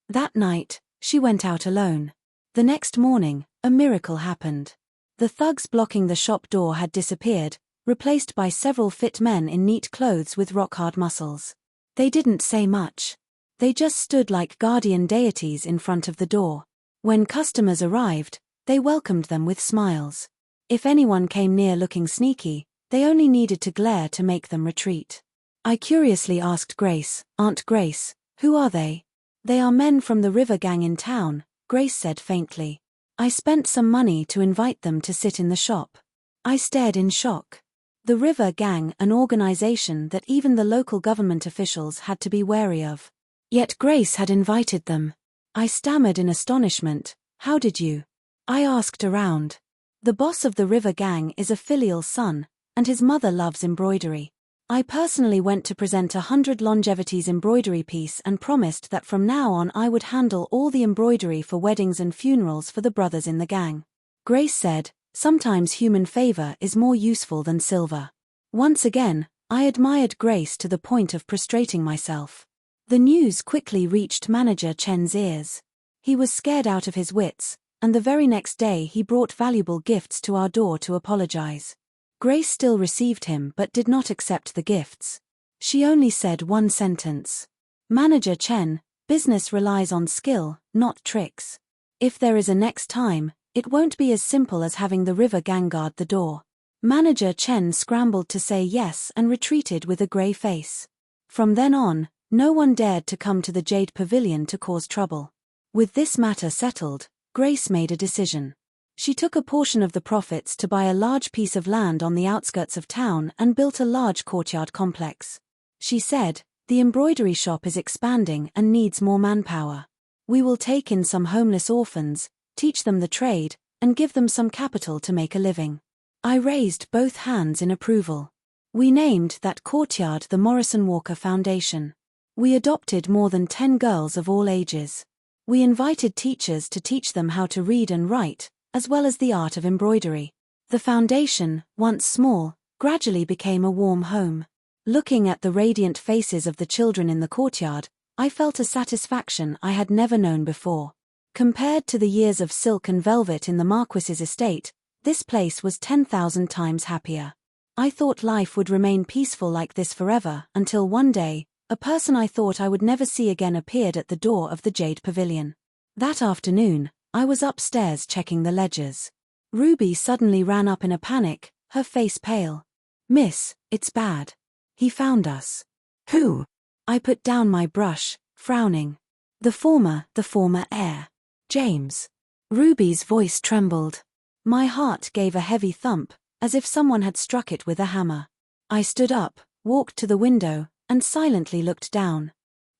That night, she went out alone. The next morning, a miracle happened. The thugs blocking the shop door had disappeared, replaced by several fit men in neat clothes with rock-hard muscles. They didn't say much. They just stood like guardian deities in front of the door. When customers arrived, they welcomed them with smiles. If anyone came near looking sneaky, they only needed to glare to make them retreat. I curiously asked Grace, "Aunt Grace, who are they?" "They are men from the river gang in town," Grace said faintly. "I spent some money to invite them to sit in the shop." I stared in shock. The River Gang, an organization that even the local government officials had to be wary of. Yet Grace had invited them. I stammered in astonishment, "How did you?" I asked around. The boss of the River Gang is a filial son, and his mother loves embroidery. I personally went to present 100 longevities embroidery piece and promised that from now on I would handle all the embroidery for weddings and funerals for the brothers in the gang. Grace said, "Sometimes human favor is more useful than silver." Once again, I admired Grace to the point of prostrating myself. The news quickly reached Manager Chen's ears. He was scared out of his wits, and the very next day he brought valuable gifts to our door to apologize. Grace still received him but did not accept the gifts. She only said one sentence. "Manager Chen, Business relies on skill, not tricks. If there is a next time, it won't be as simple as having the river gang guard the door. Manager Chen scrambled to say yes and retreated with a grey face. From then on, no one dared to come to the Jade Pavilion to cause trouble. With this matter settled, Grace made a decision. She took a portion of the profits to buy a large piece of land on the outskirts of town and built a large courtyard complex. She said, "The embroidery shop is expanding and needs more manpower. We will take in some homeless orphans, teach them the trade, and give them some capital to make a living." I raised both hands in approval. We named that courtyard the Morrison Walker Foundation. We adopted more than 10 girls of all ages. We invited teachers to teach them how to read and write, as well as the art of embroidery. The foundation, once small, gradually became a warm home. Looking at the radiant faces of the children in the courtyard, I felt a satisfaction I had never known before. Compared to the years of silk and velvet in the Marquis's estate, this place was 10,000 times happier. I thought life would remain peaceful like this forever until one day, a person I thought I would never see again appeared at the door of the Jade Pavilion. That afternoon, I was upstairs checking the ledgers. Ruby suddenly ran up in a panic, her face pale. "Miss, it's bad. He found us." "Who?" I put down my brush, frowning. The former heir. James." Ruby's voice trembled. My heart gave a heavy thump, as if someone had struck it with a hammer. I stood up, walked to the window, and silently looked down.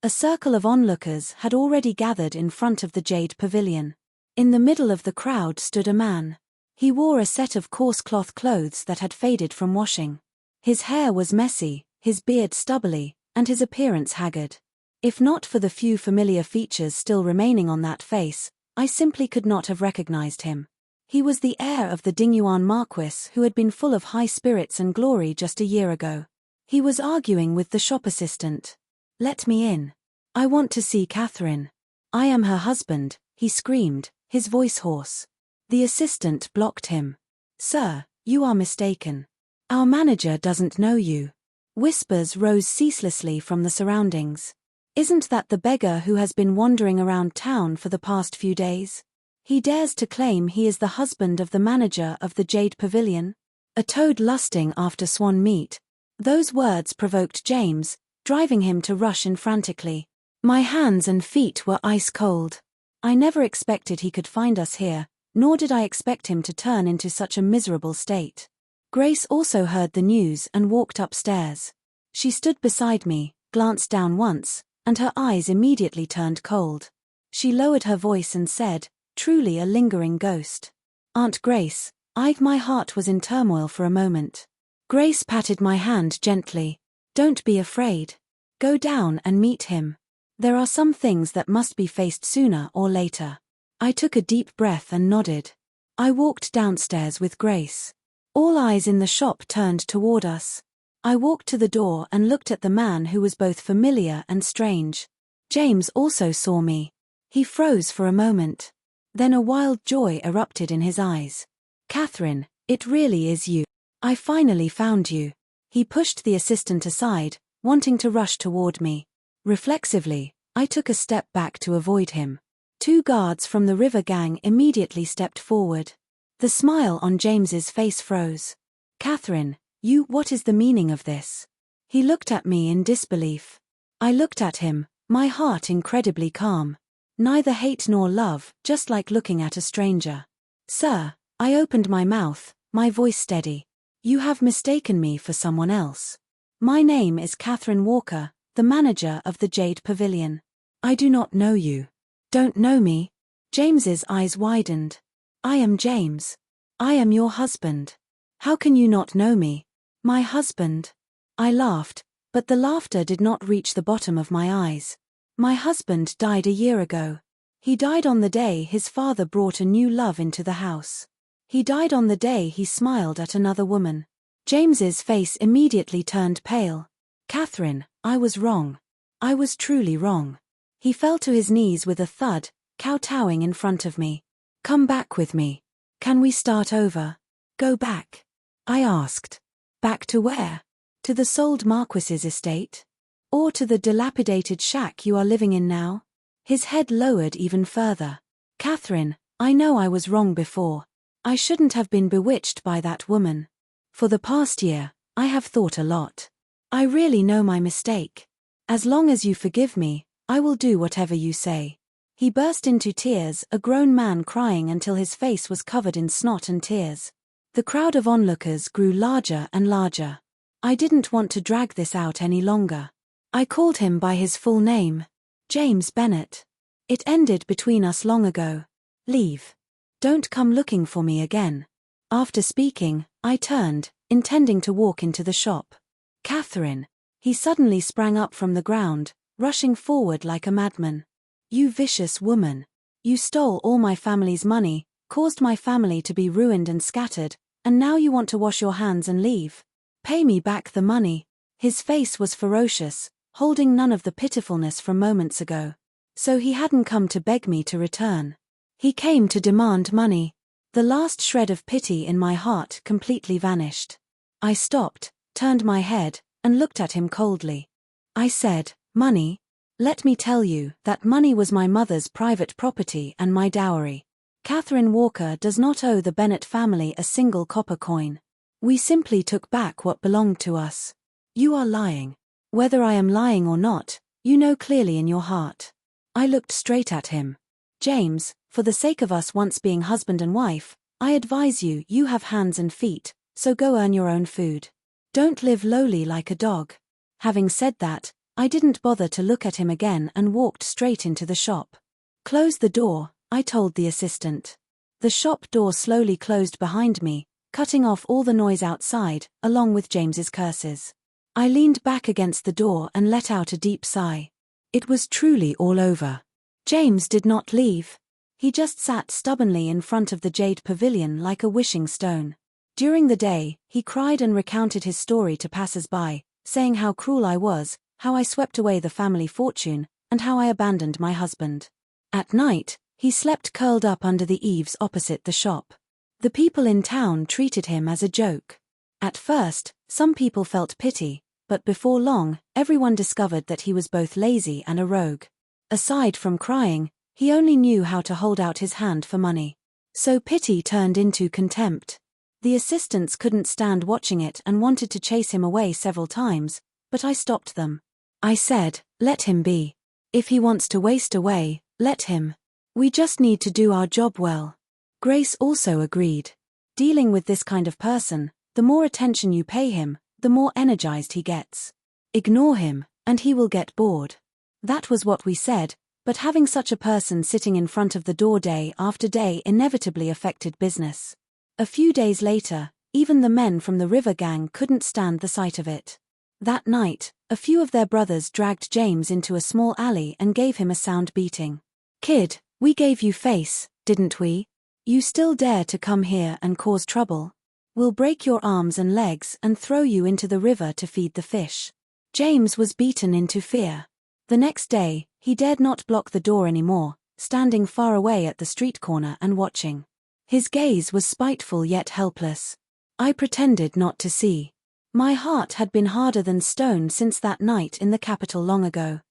A circle of onlookers had already gathered in front of the Jade Pavilion. In the middle of the crowd stood a man. He wore a set of coarse cloth clothes that had faded from washing. His hair was messy, his beard stubbly, and his appearance haggard. If not for the few familiar features still remaining on that face, I simply could not have recognized him. He was the heir of the Dingyuan Marquis who had been full of high spirits and glory just a year ago. He was arguing with the shop assistant. "Let me in. I want to see Catherine. I am her husband," he screamed, his voice hoarse. The assistant blocked him. "Sir, you are mistaken. Our manager doesn't know you." Whispers rose ceaselessly from the surroundings. "Isn't that the beggar who has been wandering around town for the past few days? He dares to claim he is the husband of the manager of the Jade Pavilion? A toad lusting after swan meat." Those words provoked James, driving him to rush in frantically. My hands and feet were ice cold. I never expected he could find us here, nor did I expect him to turn into such a miserable state. Grace also heard the news and walked upstairs. She stood beside me, glanced down once, and her eyes immediately turned cold. She lowered her voice and said, truly a lingering ghost. "Aunt Grace." My heart was in turmoil for a moment. Grace patted my hand gently. "Don't be afraid. Go down and meet him. There are some things that must be faced sooner or later." I took a deep breath and nodded. I walked downstairs with Grace. All eyes in the shop turned toward us. I walked to the door and looked at the man who was both familiar and strange. James also saw me. He froze for a moment. Then a wild joy erupted in his eyes. "Catherine, it really is you. I finally found you." He pushed the assistant aside, wanting to rush toward me. Reflexively, I took a step back to avoid him. 2 guards from the river gang immediately stepped forward. The smile on James's face froze. "Catherine, what is the meaning of this?" He looked at me in disbelief. I looked at him, my heart incredibly calm. Neither hate nor love, just like looking at a stranger. "Sir," I opened my mouth, my voice steady. "You have mistaken me for someone else. My name is Catherine Walker, the manager of the Jade Pavilion. I do not know you." "Don't know me?" James's eyes widened. "I am James. I am your husband. How can you not know me?" "My husband?" I laughed, but the laughter did not reach the bottom of my eyes. "My husband died a year ago. He died on the day his father brought a new love into the house. He died on the day he smiled at another woman." James's face immediately turned pale. "Catherine, I was wrong. I was truly wrong." He fell to his knees with a thud, kowtowing in front of me. "Come back with me. Can we start over?" "Go back?" I asked. "Back to where? To the sold Marquis's estate? Or to the dilapidated shack you are living in now?" His head lowered even further. Catherine, I know I was wrong before. I shouldn't have been bewitched by that woman. For the past year, I have thought a lot. I really know my mistake. As long as you forgive me, I will do whatever you say. He burst into tears, a grown man crying until his face was covered in snot and tears. The crowd of onlookers grew larger and larger. I didn't want to drag this out any longer. I called him by his full name. James Bennett. It ended between us long ago. Leave. Don't come looking for me again. After speaking, I turned, intending to walk into the shop. Catherine. He suddenly sprang up from the ground, rushing forward like a madman. You vicious woman. You stole all my family's money, caused my family to be ruined and scattered, and now you want to wash your hands and leave. Pay me back the money. His face was ferocious, holding none of the pitifulness from moments ago. So he hadn't come to beg me to return. He came to demand money. The last shred of pity in my heart completely vanished. I stopped, turned my head, and looked at him coldly. I said, money? Let me tell you that money was my mother's private property and my dowry. Catherine Walker does not owe the Bennett family a single copper coin. We simply took back what belonged to us. You are lying. Whether I am lying or not, you know clearly in your heart. I looked straight at him. James, for the sake of us once being husband and wife, I advise you, you have hands and feet, so go earn your own food. Don't live lowly like a dog. Having said that, I didn't bother to look at him again and walked straight into the shop. Close the door, I told the assistant. The shop door slowly closed behind me, cutting off all the noise outside, along with James's curses. I leaned back against the door and let out a deep sigh. It was truly all over. James did not leave. He just sat stubbornly in front of the jade pavilion like a wishing stone. During the day, he cried and recounted his story to passers-by, saying how cruel I was, how I swept away the family fortune, and how I abandoned my husband. At night, he slept curled up under the eaves opposite the shop. The people in town treated him as a joke. At first, some people felt pity, but before long, everyone discovered that he was both lazy and a rogue. Aside from crying, he only knew how to hold out his hand for money. So pity turned into contempt. The assistants couldn't stand watching it and wanted to chase him away several times, but I stopped them. I said, let him be. If he wants to waste away, let him. We just need to do our job well. Grace also agreed. Dealing with this kind of person, the more attention you pay him, the more energized he gets. Ignore him, and he will get bored. That was what we said, but having such a person sitting in front of the door day after day inevitably affected business. A few days later, even the men from the river gang couldn't stand the sight of it. That night, a few of their brothers dragged James into a small alley and gave him a sound beating. Kid, we gave you face, didn't we? You still dare to come here and cause trouble? We'll break your arms and legs and throw you into the river to feed the fish. James was beaten into fear. The next day, he dared not block the door anymore, standing far away at the street corner and watching. His gaze was spiteful yet helpless. I pretended not to see. My heart had been harder than stone since that night in the capital long ago.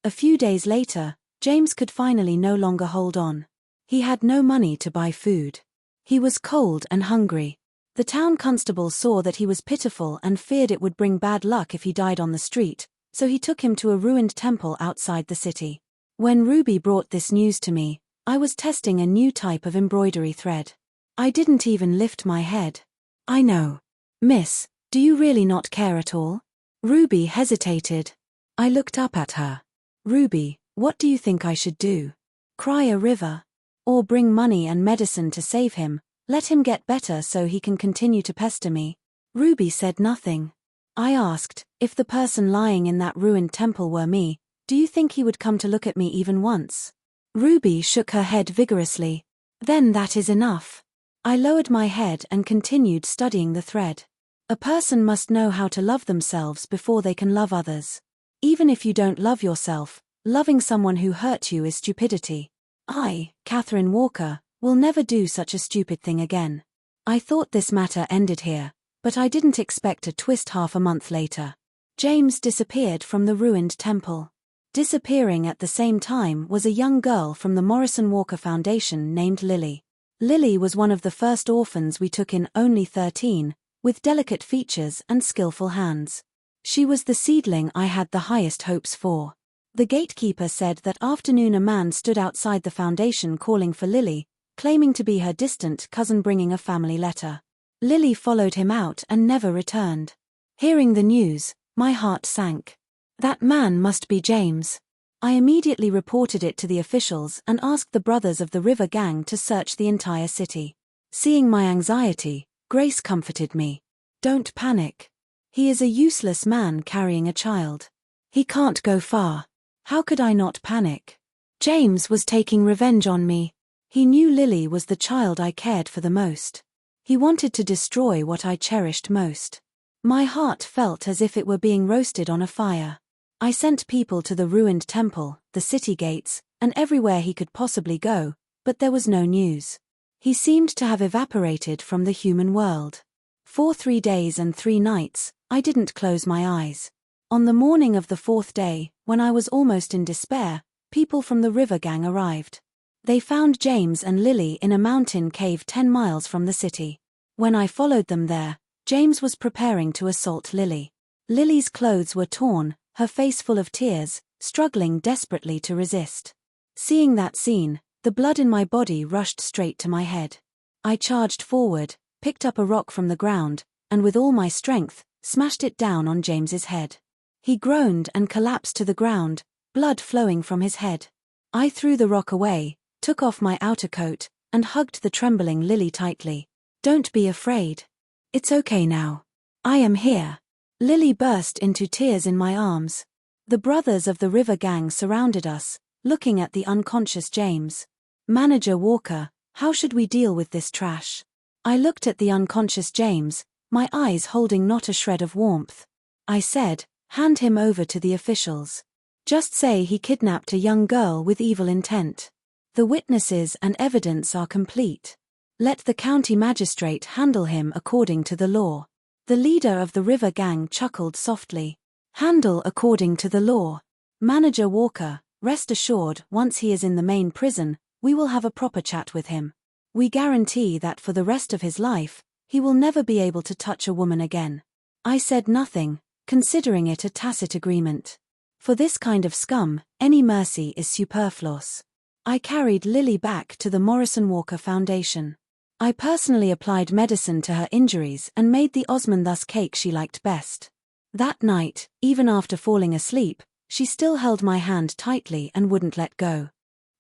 A few days later, James could finally no longer hold on. He had no money to buy food. He was cold and hungry. The town constable saw that he was pitiful and feared it would bring bad luck if he died on the street, so he took him to a ruined temple outside the city. When Ruby brought this news to me, I was testing a new type of embroidery thread. I didn't even lift my head. I know. Miss, do you really not care at all? Ruby hesitated. I looked up at her. Ruby, what do you think I should do? Cry a river? Or bring money and medicine to save him, let him get better so he can continue to pester me? Ruby said nothing. I asked, if the person lying in that ruined temple were me, do you think he would come to look at me even once? Ruby shook her head vigorously. Then that is enough. I lowered my head and continued studying the thread. A person must know how to love themselves before they can love others. Even if you don't love yourself, loving someone who hurt you is stupidity. I, Catherine Walker, will never do such a stupid thing again. I thought this matter ended here, but I didn't expect a twist half a month later. James disappeared from the ruined temple. Disappearing at the same time was a young girl from the Morrison Walker Foundation named Lily. Lily was one of the first orphans we took in, only 13, with delicate features and skillful hands. She was the seedling I had the highest hopes for. The gatekeeper said that afternoon a man stood outside the foundation calling for Lily, claiming to be her distant cousin bringing a family letter. Lily followed him out and never returned. Hearing the news, my heart sank. That man must be James. I immediately reported it to the officials and asked the brothers of the River Gang to search the entire city. Seeing my anxiety, Grace comforted me. Don't panic. He is a useless man carrying a child. He can't go far. How could I not panic? James was taking revenge on me. He knew Lily was the child I cared for the most. He wanted to destroy what I cherished most. My heart felt as if it were being roasted on a fire. I sent people to the ruined temple, the city gates, and everywhere he could possibly go, but there was no news. He seemed to have evaporated from the human world. For 3 days and 3 nights, I didn't close my eyes. On the morning of the 4th day, when I was almost in despair, people from the River Gang arrived. They found James and Lily in a mountain cave 10 miles from the city. When I followed them there, James was preparing to assault Lily. Lily's clothes were torn, her face full of tears, struggling desperately to resist. Seeing that scene, the blood in my body rushed straight to my head. I charged forward, picked up a rock from the ground, and with all my strength, smashed it down on James's head. He groaned and collapsed to the ground, blood flowing from his head. I threw the rock away, took off my outer coat, and hugged the trembling Lily tightly. Don't be afraid. It's okay now. I am here. Lily burst into tears in my arms. The brothers of the River Gang surrounded us, looking at the unconscious James. Manager Walker, how should we deal with this trash? I looked at the unconscious James, my eyes holding not a shred of warmth. I said, hand him over to the officials. Just say he kidnapped a young girl with evil intent. The witnesses and evidence are complete. Let the county magistrate handle him according to the law. The leader of the River Gang chuckled softly. Handle according to the law. Manager Walker, rest assured, once he is in the main prison, we will have a proper chat with him. We guarantee that for the rest of his life, he will never be able to touch a woman again. I said nothing, considering it a tacit agreement. For this kind of scum, any mercy is superfluous. I carried Lily back to the Morrison Walker Foundation. I personally applied medicine to her injuries and made the Osmanthus cake she liked best. That night, even after falling asleep, she still held my hand tightly and wouldn't let go.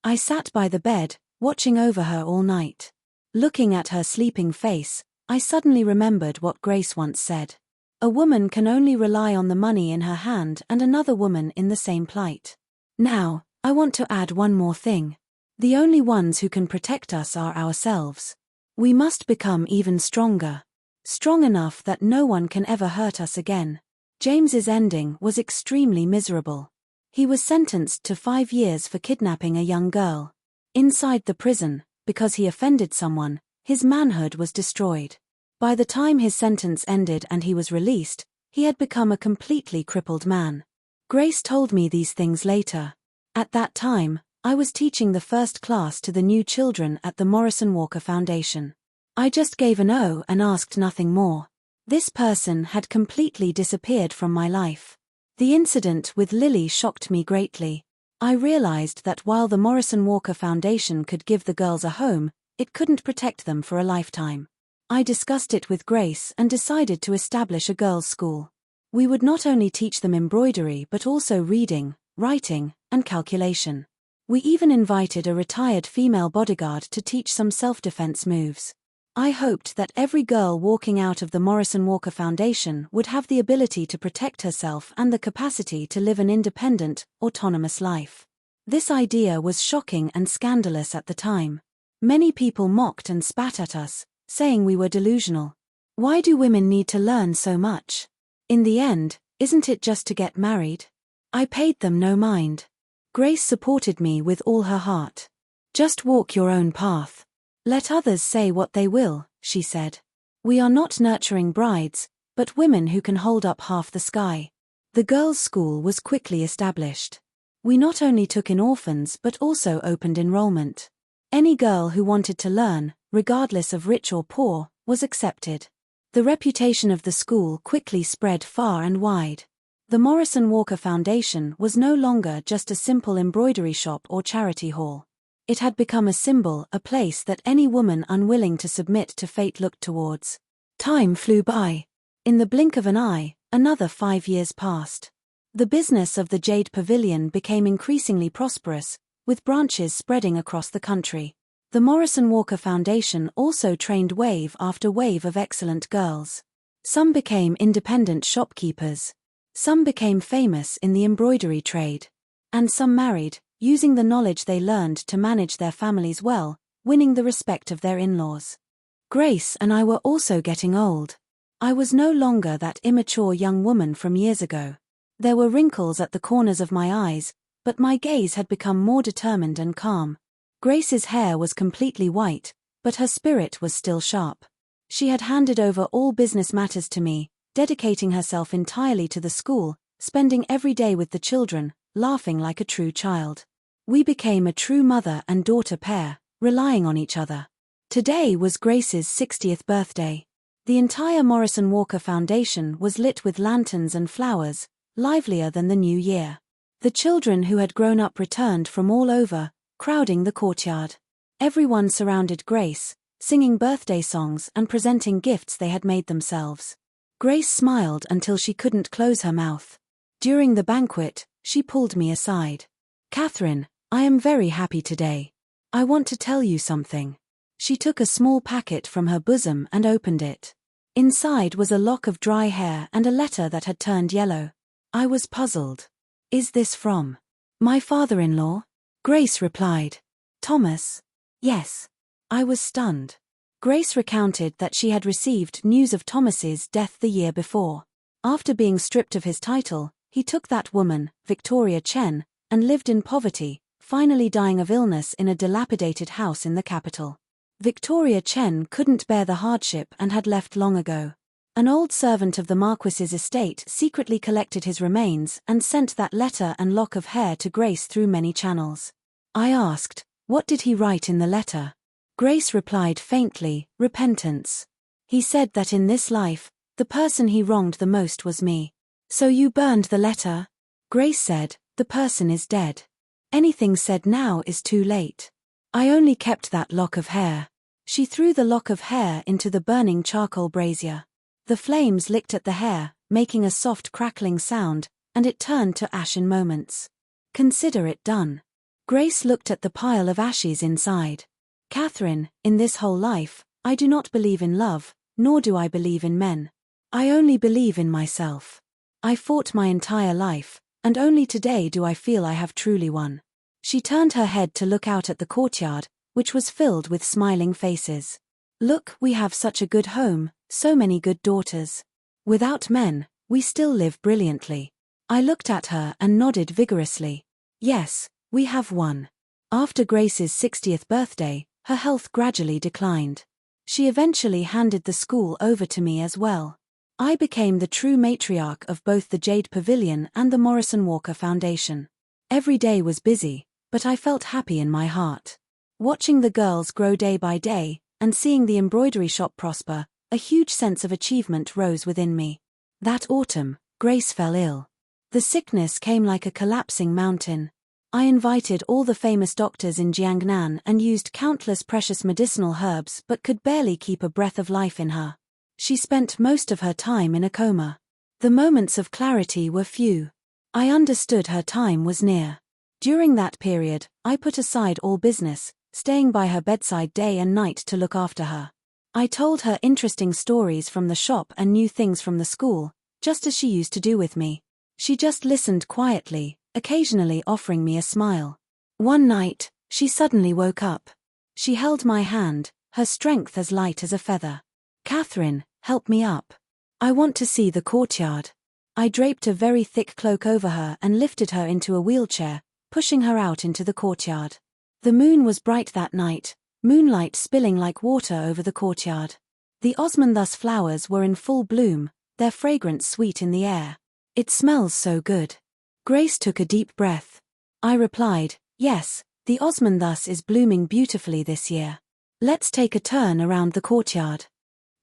I sat by the bed, watching over her all night. Looking at her sleeping face, I suddenly remembered what Grace once said. A woman can only rely on the money in her hand and another woman in the same plight. Now, I want to add one more thing. The only ones who can protect us are ourselves. We must become even stronger. Strong enough that no one can ever hurt us again. James's ending was extremely miserable. He was sentenced to 5 years for kidnapping a young girl. Inside the prison, because he offended someone, his manhood was destroyed. By the time his sentence ended and he was released, he had become a completely crippled man. Grace told me these things later. At that time, I was teaching the first class to the new children at the Morrison Walker Foundation. I just gave an O and asked nothing more. This person had completely disappeared from my life. The incident with Lily shocked me greatly. I realized that while the Morrison Walker Foundation could give the girls a home, it couldn't protect them for a lifetime. I discussed it with Grace and decided to establish a girls' school. We would not only teach them embroidery but also reading, writing, and calculation. We even invited a retired female bodyguard to teach some self-defense moves. I hoped that every girl walking out of the Morrison Walker Foundation would have the ability to protect herself and the capacity to live an independent, autonomous life. This idea was shocking and scandalous at the time. Many people mocked and spat at us, saying we were delusional. Why do women need to learn so much? In the end, isn't it just to get married? I paid them no mind. Grace supported me with all her heart. Just walk your own path. Let others say what they will, she said. We are not nurturing brides, but women who can hold up half the sky. The girls' school was quickly established. We not only took in orphans but also opened enrollment. Any girl who wanted to learn, regardless of rich or poor, was accepted. The reputation of the school quickly spread far and wide. The Morrison Walker Foundation was no longer just a simple embroidery shop or charity hall. It had become a symbol, a place that any woman unwilling to submit to fate looked towards. Time flew by. In the blink of an eye, another 5 years passed. The business of the Jade Pavilion became increasingly prosperous, with branches spreading across the country. The Morrison Walker Foundation also trained wave after wave of excellent girls. Some became independent shopkeepers. Some became famous in the embroidery trade. And some married, using the knowledge they learned to manage their families well, winning the respect of their in-laws. Grace and I were also getting old. I was no longer that immature young woman from years ago. There were wrinkles at the corners of my eyes, but my gaze had become more determined and calm. Grace's hair was completely white, but her spirit was still sharp. She had handed over all business matters to me, dedicating herself entirely to the school, spending every day with the children, laughing like a true child. We became a true mother and daughter pair, relying on each other. Today was Grace's 60th birthday. The entire Morrison Walker Foundation was lit with lanterns and flowers, livelier than the new year. The children who had grown up returned from all over, crowding the courtyard. Everyone surrounded Grace, singing birthday songs and presenting gifts they had made themselves. Grace smiled until she couldn't close her mouth. During the banquet, she pulled me aside. "Catherine, I am very happy today. I want to tell you something." She took a small packet from her bosom and opened it. Inside was a lock of dry hair and a letter that had turned yellow. I was puzzled. "Is this from my father-in-law?" Grace replied. "Thomas?" "Yes." I was stunned. Grace recounted that she had received news of Thomas's death the year before. After being stripped of his title, he took that woman, Victoria Chen, and lived in poverty, finally dying of illness in a dilapidated house in the capital. Victoria Chen couldn't bear the hardship and had left long ago. An old servant of the Marquis's estate secretly collected his remains and sent that letter and lock of hair to Grace through many channels. I asked, "What did he write in the letter?" Grace replied faintly, "Repentance. He said that in this life, the person he wronged the most was me." "So you burned the letter?" Grace said, "The person is dead. Anything said now is too late. I only kept that lock of hair." She threw the lock of hair into the burning charcoal brazier. The flames licked at the hair, making a soft crackling sound, and it turned to ash in moments. "Consider it done." Grace looked at the pile of ashes inside. "Catherine, in this whole life, I do not believe in love, nor do I believe in men. I only believe in myself. I fought my entire life, and only today do I feel I have truly won." She turned her head to look out at the courtyard, which was filled with smiling faces. "Look, we have such a good home, so many good daughters. Without men, we still live brilliantly." I looked at her and nodded vigorously. "Yes, we have won." After Grace's 60th birthday, her health gradually declined. She eventually handed the school over to me as well. I became the true matriarch of both the Jade Pavilion and the Morrison Walker Foundation. Every day was busy, but I felt happy in my heart. Watching the girls grow day by day, and seeing the embroidery shop prosper, a huge sense of achievement rose within me. That autumn, Grace fell ill. The sickness came like a collapsing mountain. I invited all the famous doctors in Jiangnan and used countless precious medicinal herbs but could barely keep a breath of life in her. She spent most of her time in a coma. The moments of clarity were few. I understood her time was near. During that period, I put aside all business, staying by her bedside day and night to look after her. I told her interesting stories from the shop and new things from the school, just as she used to do with me. She just listened quietly, occasionally offering me a smile. One night, she suddenly woke up. She held my hand, her strength as light as a feather. "Catherine, help me up. I want to see the courtyard." I draped a very thick cloak over her and lifted her into a wheelchair, pushing her out into the courtyard. The moon was bright that night, moonlight spilling like water over the courtyard. The osmanthus flowers were in full bloom, their fragrance sweet in the air. "It smells so good." Grace took a deep breath. I replied, yes, the osmanthus is blooming beautifully this year. Let's take a turn around the courtyard.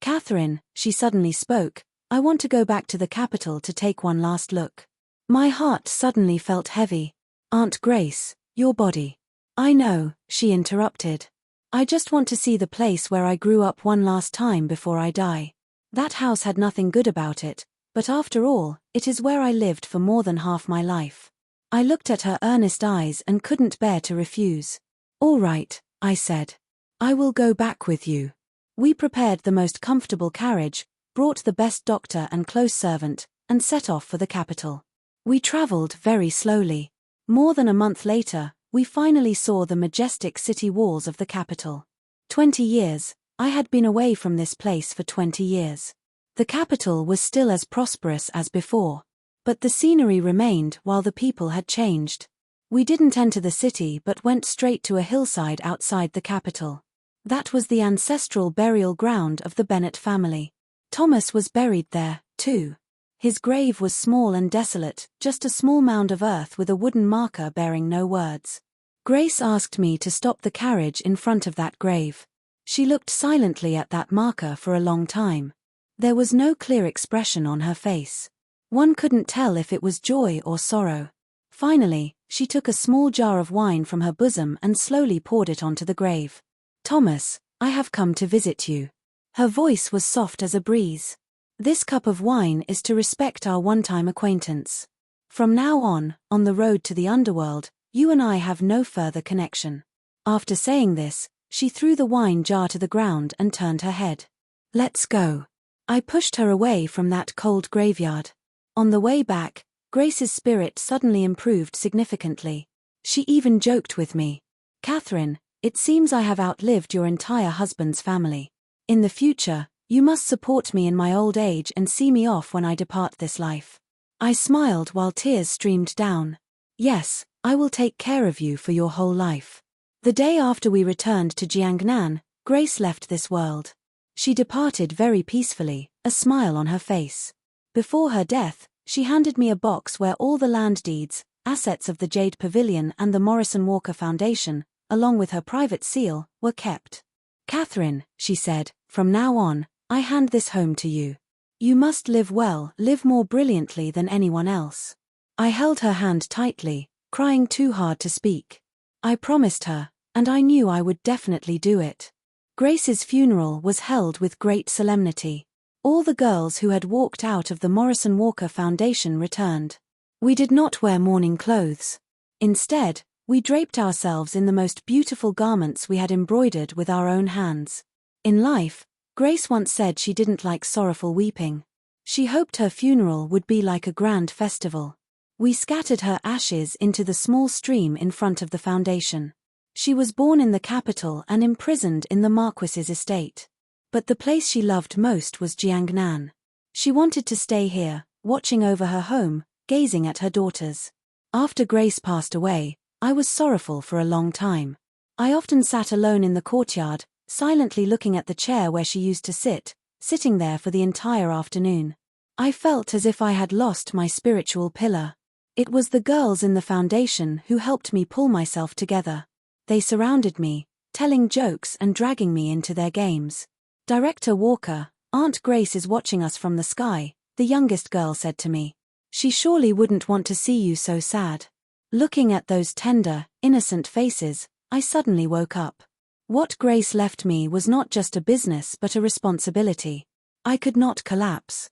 Catherine, she suddenly spoke, I want to go back to the capital to take one last look. My heart suddenly felt heavy. Aunt Grace, your body. I know, she interrupted. I just want to see the place where I grew up one last time before I die. That house had nothing good about it, but after all, it is where I lived for more than half my life. I looked at her earnest eyes and couldn't bear to refuse. All right, I said. I will go back with you. We prepared the most comfortable carriage, brought the best doctor and close servant, and set off for the capital. We traveled very slowly. More than a month later, we finally saw the majestic city walls of the capital. 20 years, I had been away from this place for 20 years. The capital was still as prosperous as before. But the scenery remained while the people had changed. We didn't enter the city but went straight to a hillside outside the capital. That was the ancestral burial ground of the Bennett family. Thomas was buried there, too. His grave was small and desolate, just a small mound of earth with a wooden marker bearing no words. Grace asked me to stop the carriage in front of that grave. She looked silently at that marker for a long time. There was no clear expression on her face. One couldn't tell if it was joy or sorrow. Finally, she took a small jar of wine from her bosom and slowly poured it onto the grave. Thomas, I have come to visit you. Her voice was soft as a breeze. This cup of wine is to respect our one-time acquaintance. From now on the road to the underworld, you and I have no further connection. After saying this, she threw the wine jar to the ground and turned her head. Let's go. I pushed her away from that cold graveyard. On the way back, Grace's spirit suddenly improved significantly. She even joked with me. Catherine, it seems I have outlived your entire husband's family. In the future, you must support me in my old age and see me off when I depart this life. I smiled while tears streamed down. Yes, I will take care of you for your whole life. The day after we returned to Jiangnan, Grace left this world. She departed very peacefully, a smile on her face. Before her death, she handed me a box where all the land deeds, assets of the Jade Pavilion and the Morrison Walker Foundation, along with her private seal, were kept. Catherine, she said, from now on, I hand this home to you. You must live well, live more brilliantly than anyone else. I held her hand tightly, crying too hard to speak. I promised her, and I knew I would definitely do it. Grace's funeral was held with great solemnity. All the girls who had walked out of the Morrison Walker Foundation returned. We did not wear mourning clothes. Instead, we draped ourselves in the most beautiful garments we had embroidered with our own hands. In life, Grace once said she didn't like sorrowful weeping. She hoped her funeral would be like a grand festival. We scattered her ashes into the small stream in front of the foundation. She was born in the capital and imprisoned in the Marquis's estate. But the place she loved most was Jiangnan. She wanted to stay here, watching over her home, gazing at her daughters. After Grace passed away, I was sorrowful for a long time. I often sat alone in the courtyard, silently looking at the chair where she used to sit, sitting there for the entire afternoon. I felt as if I had lost my spiritual pillar. It was the girls in the foundation who helped me pull myself together. They surrounded me, telling jokes and dragging me into their games. Director Walker, Aunt Grace is watching us from the sky, the youngest girl said to me. She surely wouldn't want to see you so sad. Looking at those tender, innocent faces, I suddenly woke up. What Grace left me was not just a business but a responsibility. I could not collapse.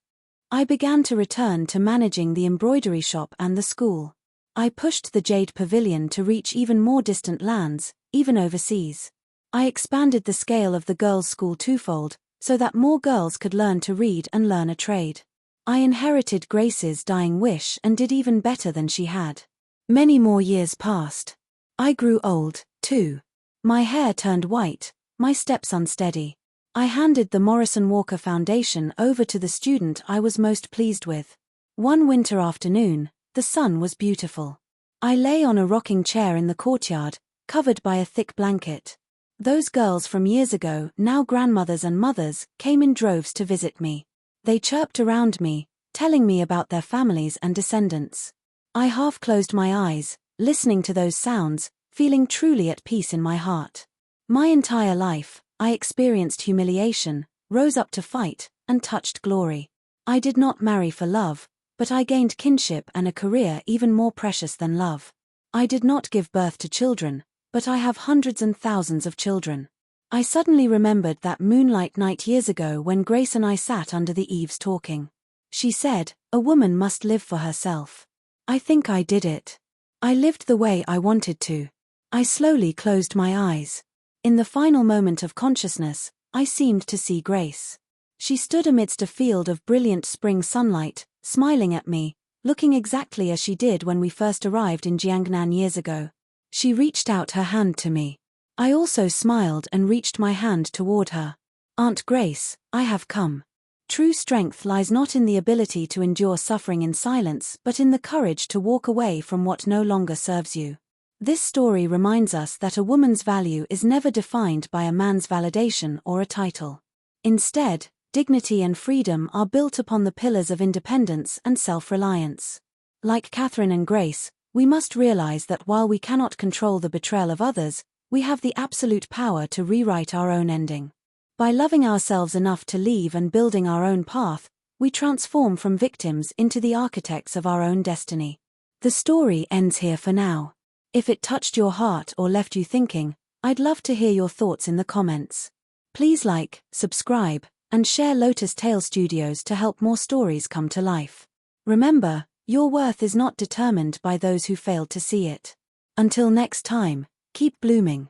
I began to return to managing the embroidery shop and the school. I pushed the Jade Pavilion to reach even more distant lands, even overseas. I expanded the scale of the girls' school twofold, so that more girls could learn to read and learn a trade. I inherited Grace's dying wish and did even better than she had. Many more years passed. I grew old, too. My hair turned white, my steps unsteady. I handed the Morrison Walker Foundation over to the student I was most pleased with. One winter afternoon, the sun was beautiful. I lay on a rocking chair in the courtyard, covered by a thick blanket. Those girls from years ago, now grandmothers and mothers, came in droves to visit me. They chirped around me, telling me about their families and descendants. I half closed my eyes, listening to those sounds, feeling truly at peace in my heart. My entire life, I experienced humiliation, rose up to fight, and touched glory. I did not marry for love, but I gained kinship and a career even more precious than love. I did not give birth to children, but I have hundreds and thousands of children. I suddenly remembered that moonlight night years ago when Grace and I sat under the eaves talking. She said, "A woman must live for herself." I think I did it. I lived the way I wanted to. I slowly closed my eyes. In the final moment of consciousness, I seemed to see Grace. She stood amidst a field of brilliant spring sunlight, smiling at me, looking exactly as she did when we first arrived in Jiangnan years ago. She reached out her hand to me. I also smiled and reached my hand toward her. "Aunt Grace, I have come." True strength lies not in the ability to endure suffering in silence but in the courage to walk away from what no longer serves you. This story reminds us that a woman's value is never defined by a man's validation or a title. Instead, dignity and freedom are built upon the pillars of independence and self-reliance. Like Catherine and Grace, we must realize that while we cannot control the betrayal of others, we have the absolute power to rewrite our own ending. By loving ourselves enough to leave and building our own path, we transform from victims into the architects of our own destiny. The story ends here for now. If it touched your heart or left you thinking, I'd love to hear your thoughts in the comments. Please like, subscribe, and share Lotus Tale Studios to help more stories come to life. Remember, your worth is not determined by those who failed to see it. Until next time, keep blooming.